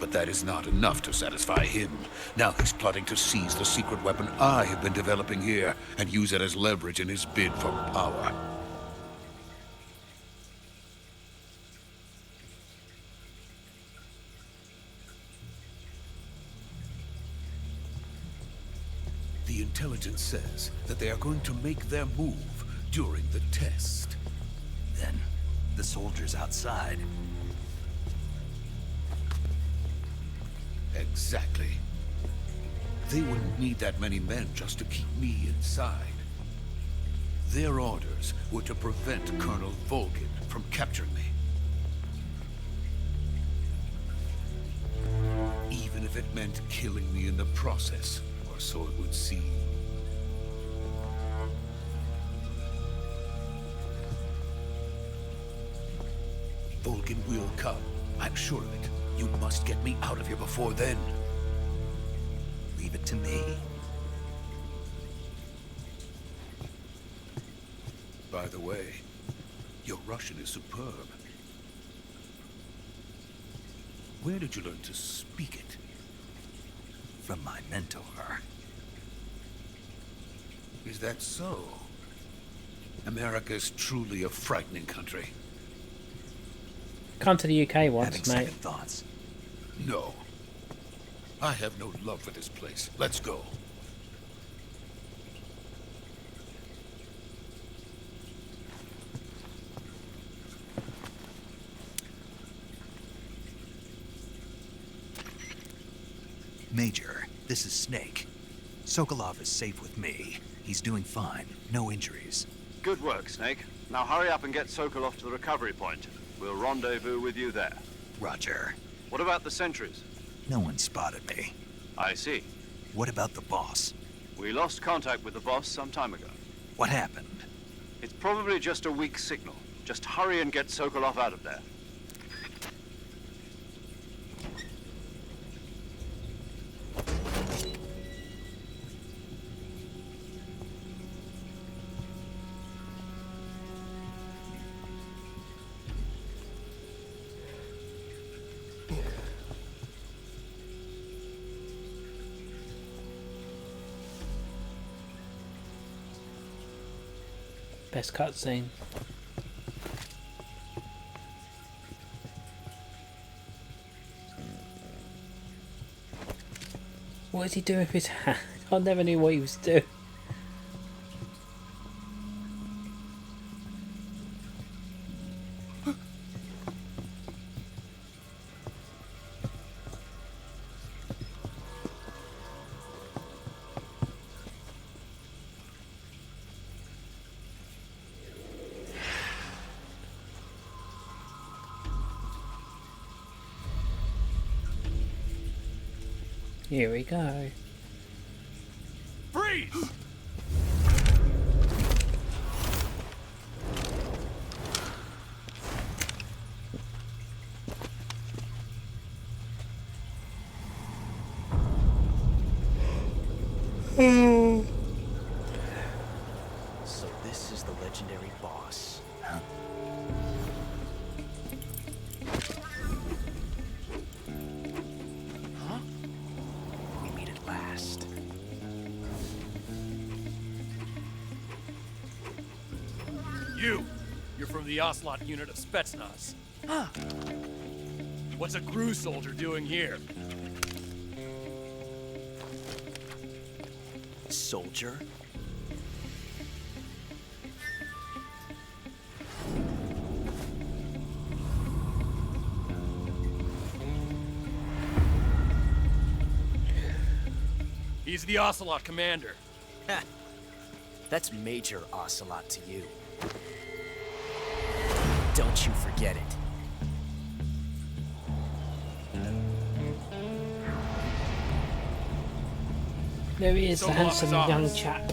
But that is not enough to satisfy him. Now he's plotting to seize the secret weapon I have been developing here and use it as leverage in his bid for power. The intelligence says that they are going to make their move during the test. Then, the soldiers outside. Exactly. They wouldn't need that many men just to keep me inside. Their orders were to prevent Colonel Volgin from capturing me. Even if it meant killing me in the process, or so it would seem. Volgin will come. I'm sure of it. You must get me out of here before then. Leave it to me. By the way, your Russian is superb. Where did you learn to speak it? From my mentor. Is that so? America is truly a frightening country. Come to the UK once, Having mate. second thoughts. No. I have no love for this place. Let's go. Major, this is Snake. Sokolov is safe with me. He's doing fine. No injuries. Good work, Snake. Now hurry up and get Sokolov to the recovery point. We'll rendezvous with you there. Roger. What about the sentries? No one spotted me. I see. What about the boss? We lost contact with the boss some time ago. What happened? It's probably just a weak signal. Just hurry and get Sokolov out of there. Best cutscene. What is he doing with his hand? I never knew what he was doing. Here we go. Freeze! So this is the legendary boss. Huh? Huh? We meet at last. You're from the Ocelot unit of Spetsnaz. Huh. What's a crew soldier doing here? Soldier? He's the Ocelot commander. Ha! That's Major Ocelot to you. Don't you forget it. There he is, So the long handsome as young ours. chap.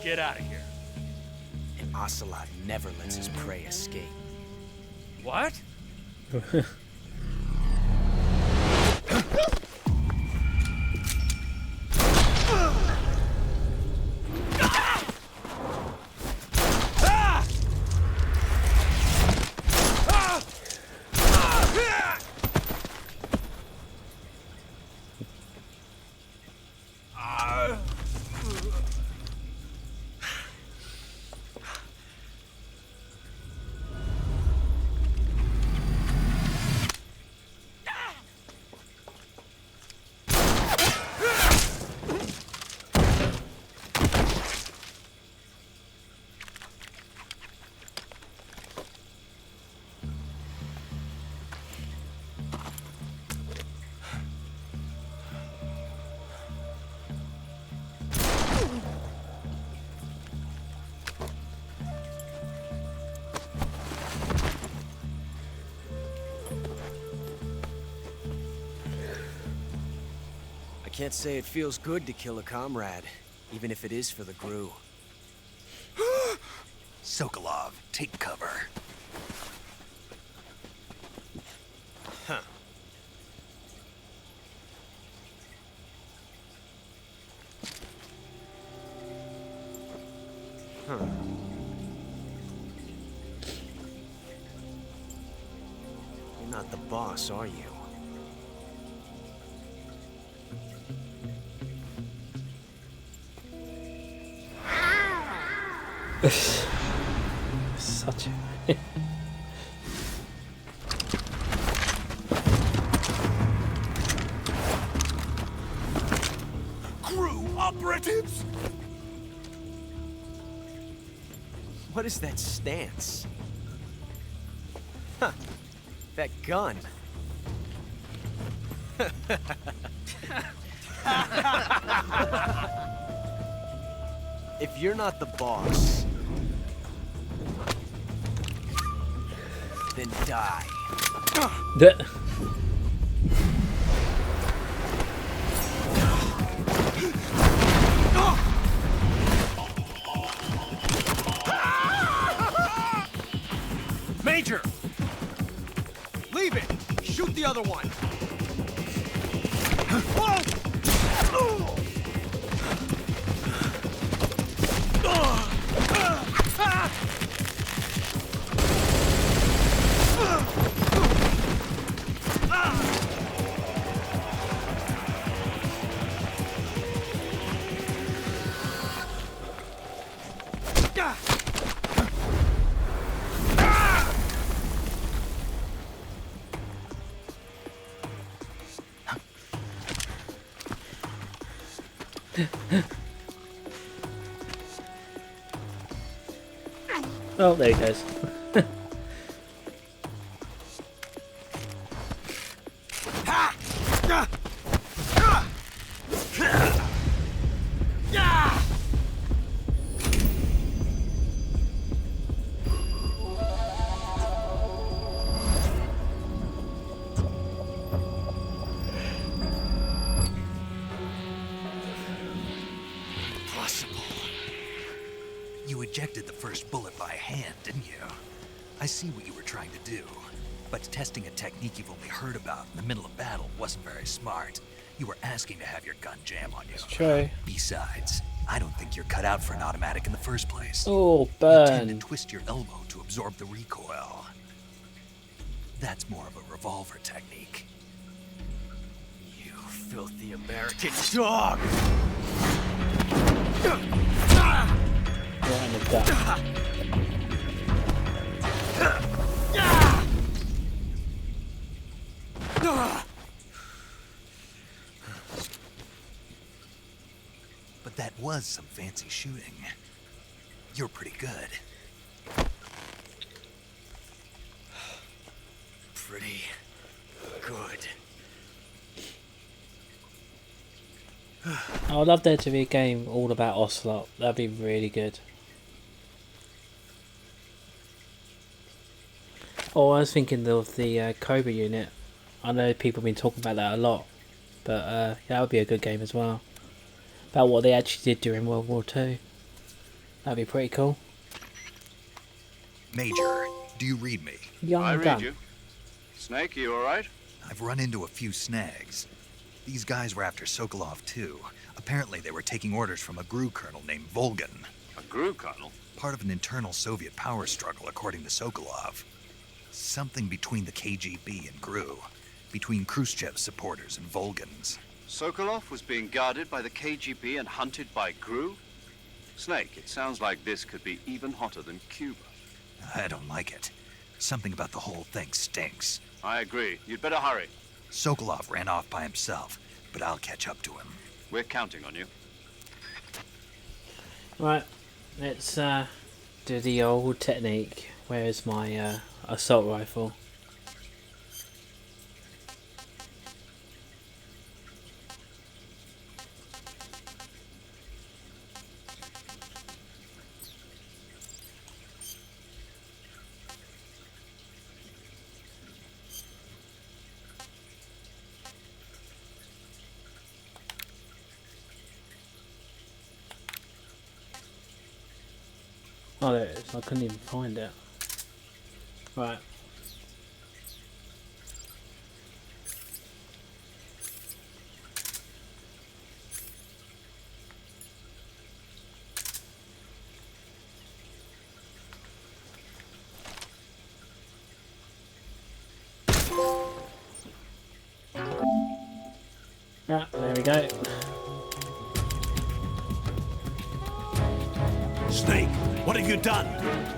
Get out of here. And Ocelot never lets his prey escape. What? Can't say it feels good to kill a comrade, even if it is for the Gru. Sokolov, take cover. Huh. Huh. You're not the boss, are you? Such a... Crew operatives! What is that stance? Huh. That gun. If you're not the boss, then die. The... Major! Leave it! Shoot the other one! Oh, there he goes. You ejected the first bullet by hand, didn't you? I see what you were trying to do. But testing a technique you've only heard about in the middle of battle wasn't very smart. You were asking to have your gun jam on you. It's true. Besides, I don't think you're cut out for an automatic in the first place. Oh, You burn. tend to twist your elbow to absorb the recoil. That's more of a revolver technique. You filthy American dog! Right in the gut. But that was some fancy shooting. You're pretty good. Pretty good. I would love there to be a game all about Ocelot. That'd be really good. Oh, I was thinking of the Cobra unit. I know people have been talking about that a lot, but that would be a good game as well. About what they actually did during World War II. That'd be pretty cool. Major, do you read me? Young I read gun. you. Snake, you alright? I've run into a few snags. These guys were after Sokolov too. Apparently they were taking orders from a GRU colonel named Volgan. A GRU colonel? Part of an internal Soviet power struggle, according to Sokolov. Something between the KGB and GRU. Between Khrushchev's supporters and Volgan's. Sokolov was being guarded by the KGB and hunted by GRU? Snake, it sounds like this could be even hotter than Cuba. I don't like it. Something about the whole thing stinks. I agree. You'd better hurry. Sokolov ran off by himself, but I'll catch up to him. We're counting on you. Right, let's do the old technique. Where is my assault rifle? Oh, there it is. I couldn't even find it. Right. Yeah, there we go. Snake, what have you done?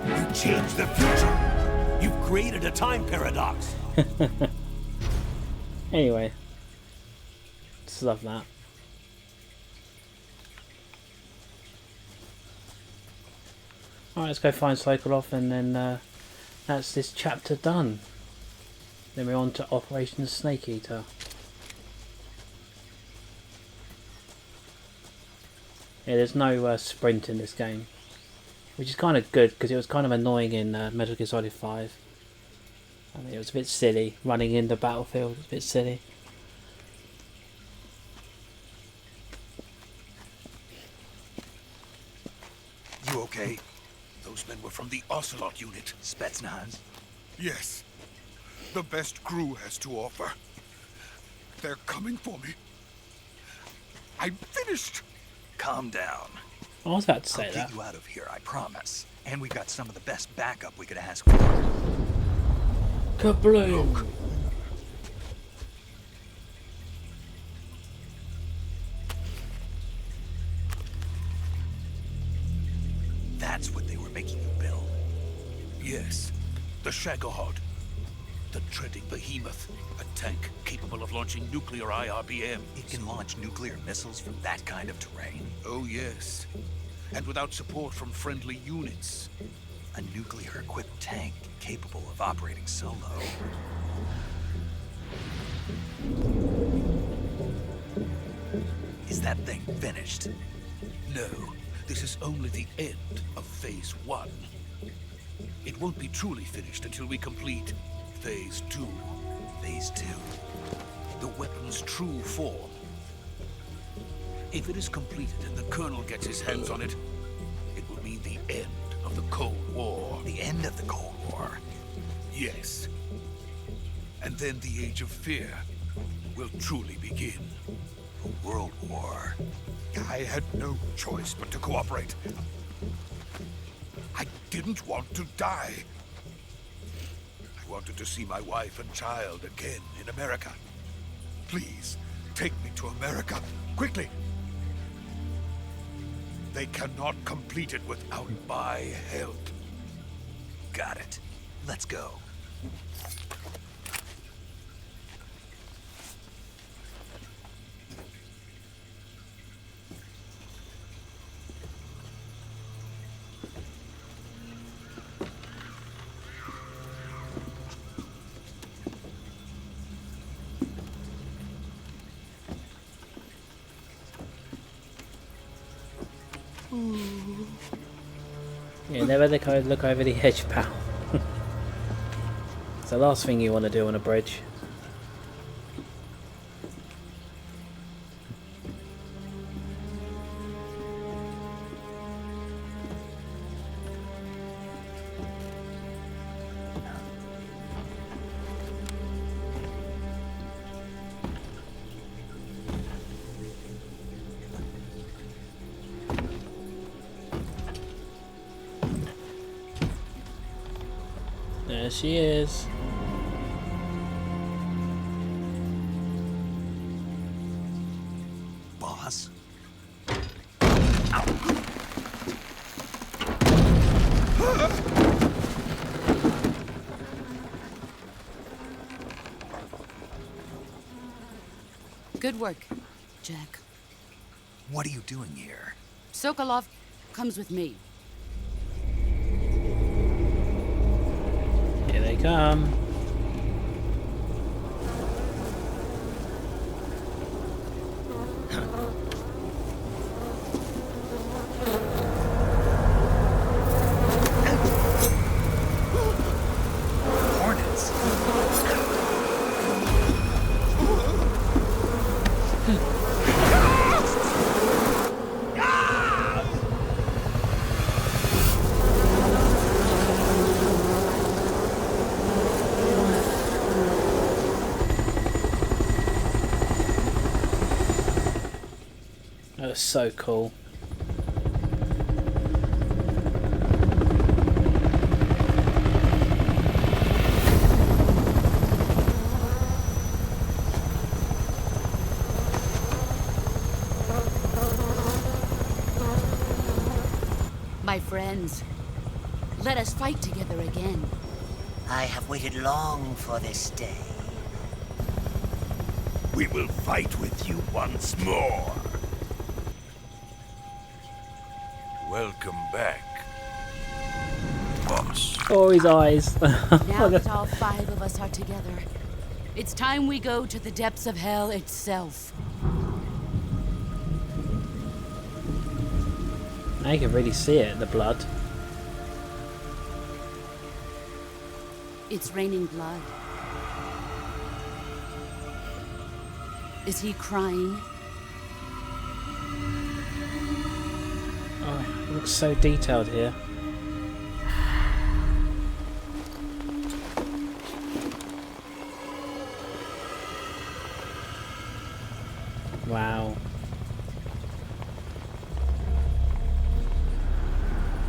You changed the future. You've created a time paradox. Anyway. Just love that. Alright, let's go find Sokolov, and then that's this chapter done. Then we're on to Operation Snake Eater. Yeah, there's no sprint in this game, which is kind of good because it was kind of annoying in Metal Gear Solid 5. I mean, it was a bit silly running in the battlefield. It's a bit silly. You okay? Those men were from the Ocelot unit. Spetsnaz? Yes. The best crew has to offer. They're coming for me. I'm finished. Calm down. I was about to say I'll that. get you out of here, I promise. And we've got some of the best backup we could ask for. Kabloom! Look. That's what they were making you build. Yes, the Shagohod. The treading behemoth. A tank capable of launching nuclear IRBM. It can launch nuclear missiles from that kind of terrain. Oh yes. And without support from friendly units. A nuclear-equipped tank capable of operating solo. Is that thing finished? No, this is only the end of Phase 1. It won't be truly finished until we complete Phase 2. Phase 2? The weapon's true form. If it is completed and the Colonel gets his hands on it, it will mean the end of the Cold War. The end of the Cold War? Yes. And then the Age of Fear will truly begin. A world war. I had no choice but to cooperate. I didn't want to die. I wanted to see my wife and child again in America. Please, take me to America, quickly. They cannot complete it without my help. Got it. Let's go. Yeah, never look over the edge, pal. It's the last thing you want to do on a bridge. There she is. Boss? Good work, Jack. What are you doing here? Sokolov comes with me. Here they come. Hornets. looks so cool. My friends, let us fight together again. I have waited long for this day. We will fight with you once more. Welcome back, boss. Oh, his eyes. Now that all 5 of us are together, it's time we go to the depths of hell itself. Now you can really see it, the blood. It's raining blood. Is he crying? Oh, it looks so detailed here. Wow.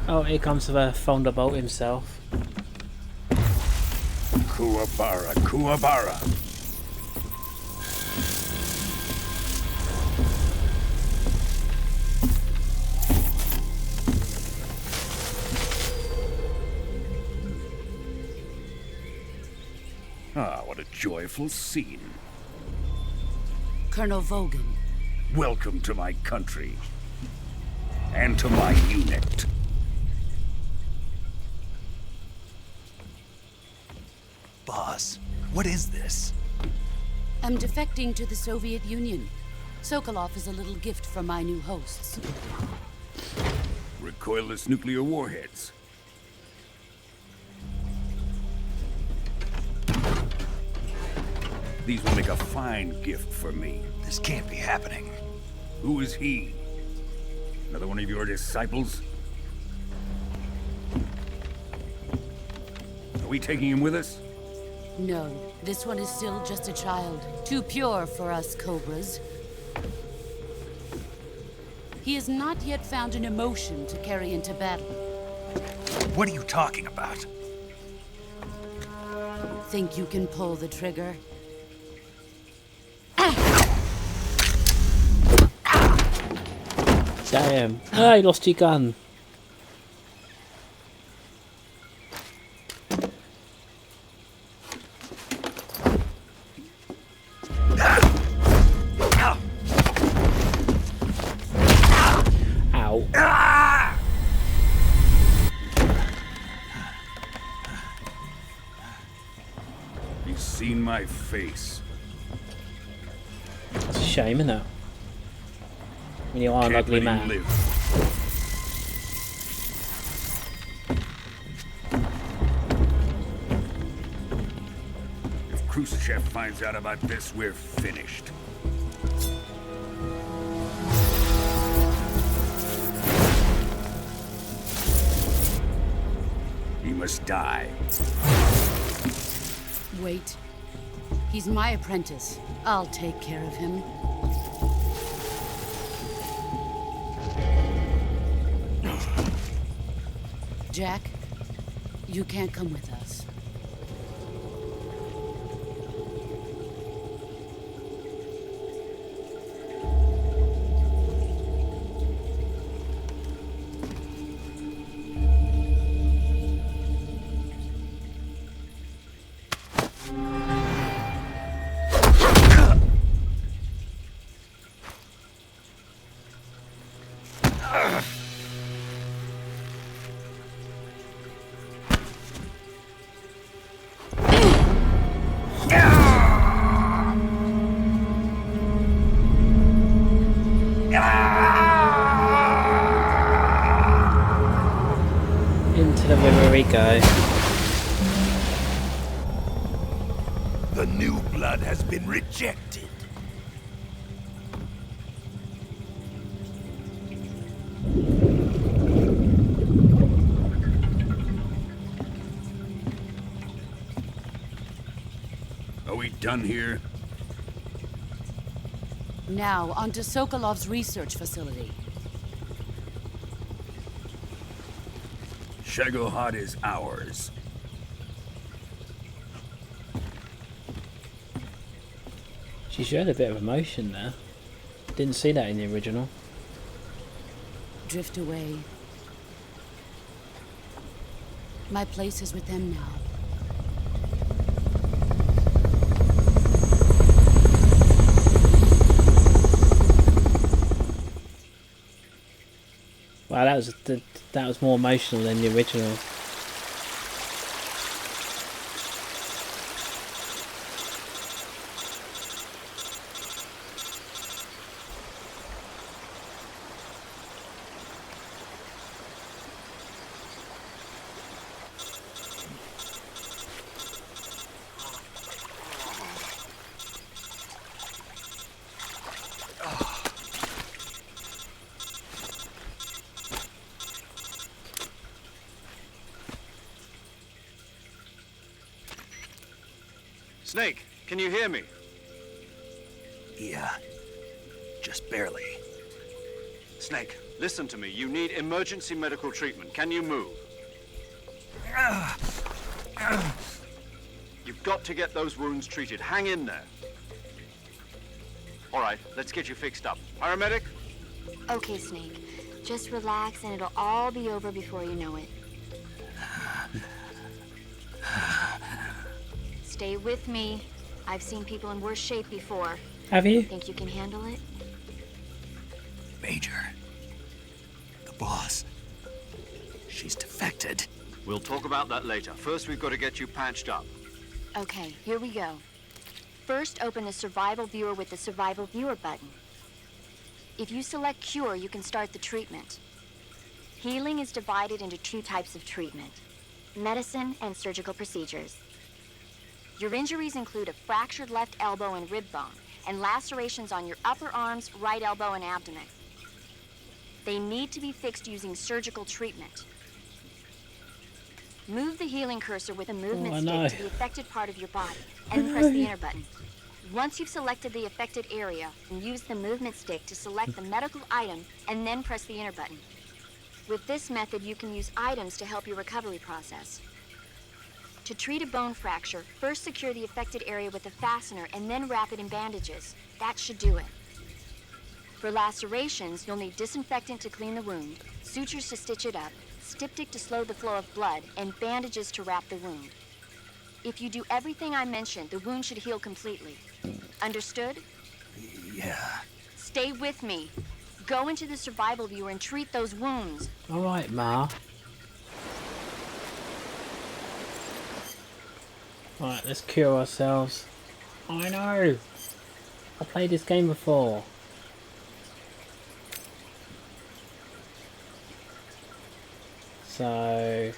Oh, here comes the Thunderbolt himself. Kuwabara, Kuwabara. Ah, what a joyful scene. Colonel Vogan. Welcome to my country. And to my unit. Boss, what is this? I'm defecting to the Soviet Union. Sokolov is a little gift from my new hosts. Recoilless nuclear warheads. These will make a fine gift for me. This can't be happening. Who is he? Another one of your disciples? Are we taking him with us? No, this one is still just a child. Too pure for us Cobras. He has not yet found an emotion to carry into battle. What are you talking about? Think you can pull the trigger? Damn. Ah, you lost your gun. Ow. You've seen my face. It's a shame, isn't it? When you are an Can't ugly let him man. live. If Khrushchev finds out about this, we're finished. He must die. Wait. He's my apprentice. I'll take care of him. Jack, you can't come with us. Into the river we go. The new blood has been rejected. Are we done here? Now, on to Sokolov's research facility. Shagohod is ours. She showed a bit of emotion there. Didn't see that in the original. Drift away. My place is with them now. Wow, that was more emotional than the original. Snake, can you hear me? Yeah, just barely. Snake, listen to me. You need emergency medical treatment. Can you move? You've got to get those wounds treated. Hang in there. All right, let's get you fixed up. Paramedic? Okay, Snake. Just relax and it'll all be over before you know it. Stay with me. I've seen people in worse shape before. Have you? Think you can handle it? Major. The boss. She's defected. We'll talk about that later. First, we've got to get you patched up. Okay, here we go. First, open the Survival Viewer with the Survival Viewer button. If you select Cure, you can start the treatment. Healing is divided into two types of treatment: medicine and surgical procedures. Your injuries include a fractured left elbow and rib bone, and lacerations on your upper arms, right elbow, and abdomen. They need to be fixed using surgical treatment. Move the healing cursor with a movement stick to the affected part of your body, and press the enter button. Once you've selected the affected area, use the movement stick to select the medical item, and then press the enter button. With this method, you can use items to help your recovery process. To treat a bone fracture, first secure the affected area with a fastener and then wrap it in bandages. That should do it. For lacerations, you'll need disinfectant to clean the wound, sutures to stitch it up, styptic to slow the flow of blood, and bandages to wrap the wound. If you do everything I mentioned, the wound should heal completely. Understood? Yeah. Stay with me. Go into the Survival Viewer and treat those wounds. Alright, Ma. Right, let's cure ourselves. I know! I played this game before. So...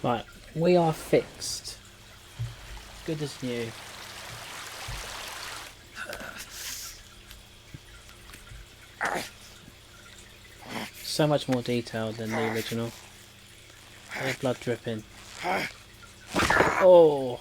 Right, we are fixed. Good as new. So much more detailed than the original. There's blood dripping. Oh!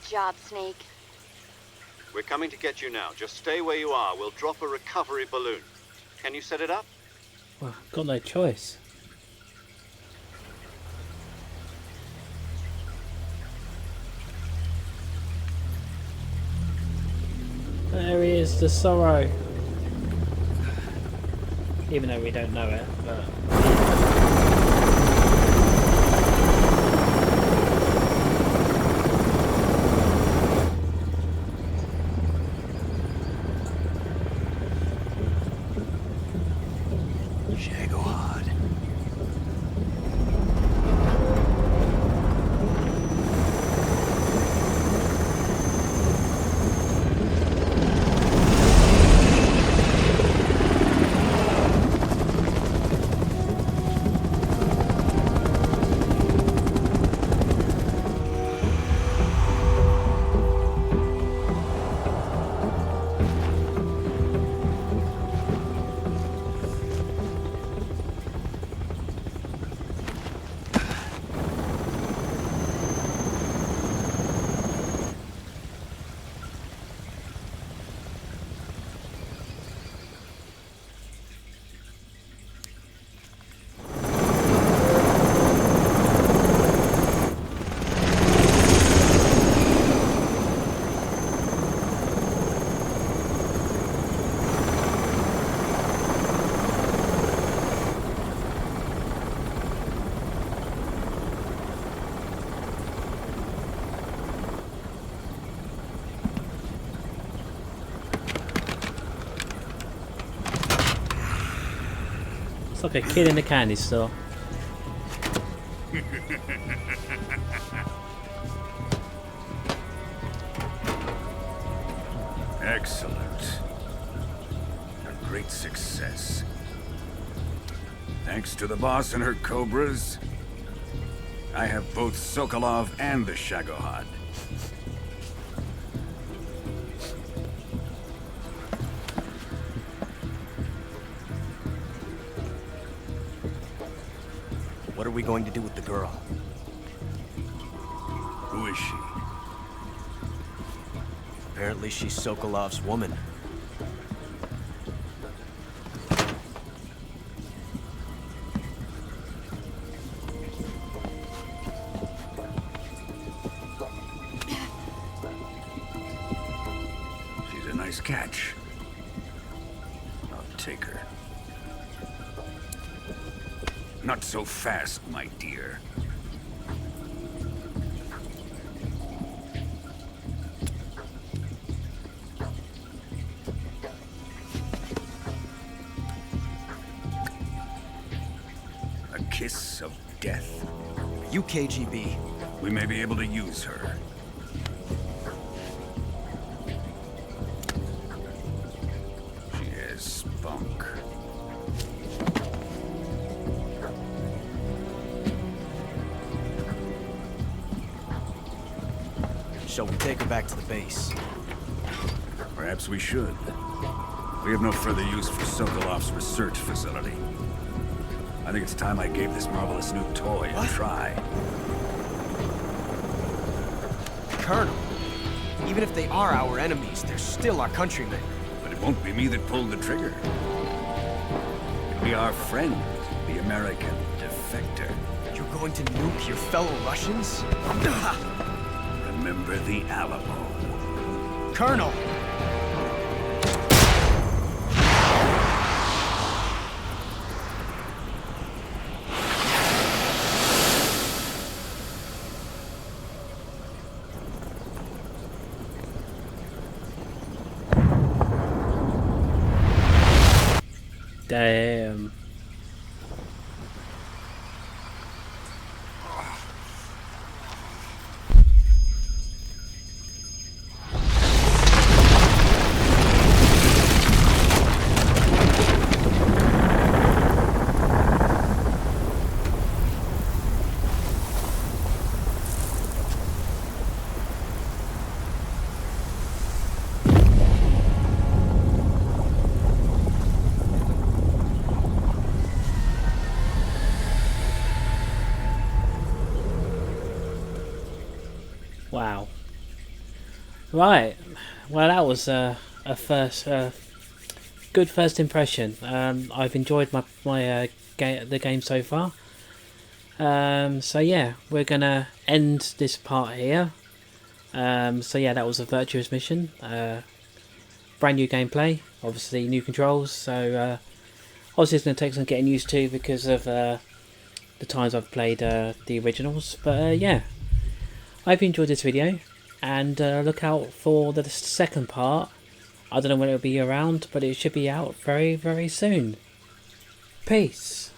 Good job, Snake. We're coming to get you now. Just stay where you are. We'll drop a recovery balloon. Can you set it up? Well, got no choice. There he is, the Sorrow. Even though we don't know it, but... It's like a kid in a candy store. Excellent. A great success. Thanks to the boss and her cobras, I have both Sokolov and the Shagohod. What are we going to do with the girl? Who is she? Apparently she's Sokolov's woman. She's a nice catch. I'll take her. Not so fast, my dear. A kiss of death. You KGB. We may be able to use her. She has spunk. Shall we take her back to the base? Perhaps we should. We have no further use for Sokolov's research facility. I think it's time I gave this marvelous new toy a try. Colonel, even if they are our enemies, they're still our countrymen. But it won't be me that pulled the trigger. It'll be our friend, the American defector. You're going to nuke your fellow Russians? Remember the Alamo. Colonel! Damn. Wow. Right. Well, that was a first good first impression. I've enjoyed the game so far. So yeah, we're gonna end this part here. So yeah, that was a Virtuous mission. Brand new gameplay, obviously new controls. So obviously it's gonna take some getting used to because of the times I've played the originals. But yeah, I hope you enjoyed this video, and look out for the second part. I don't know when it'll be around, but it should be out very, very soon. Peace.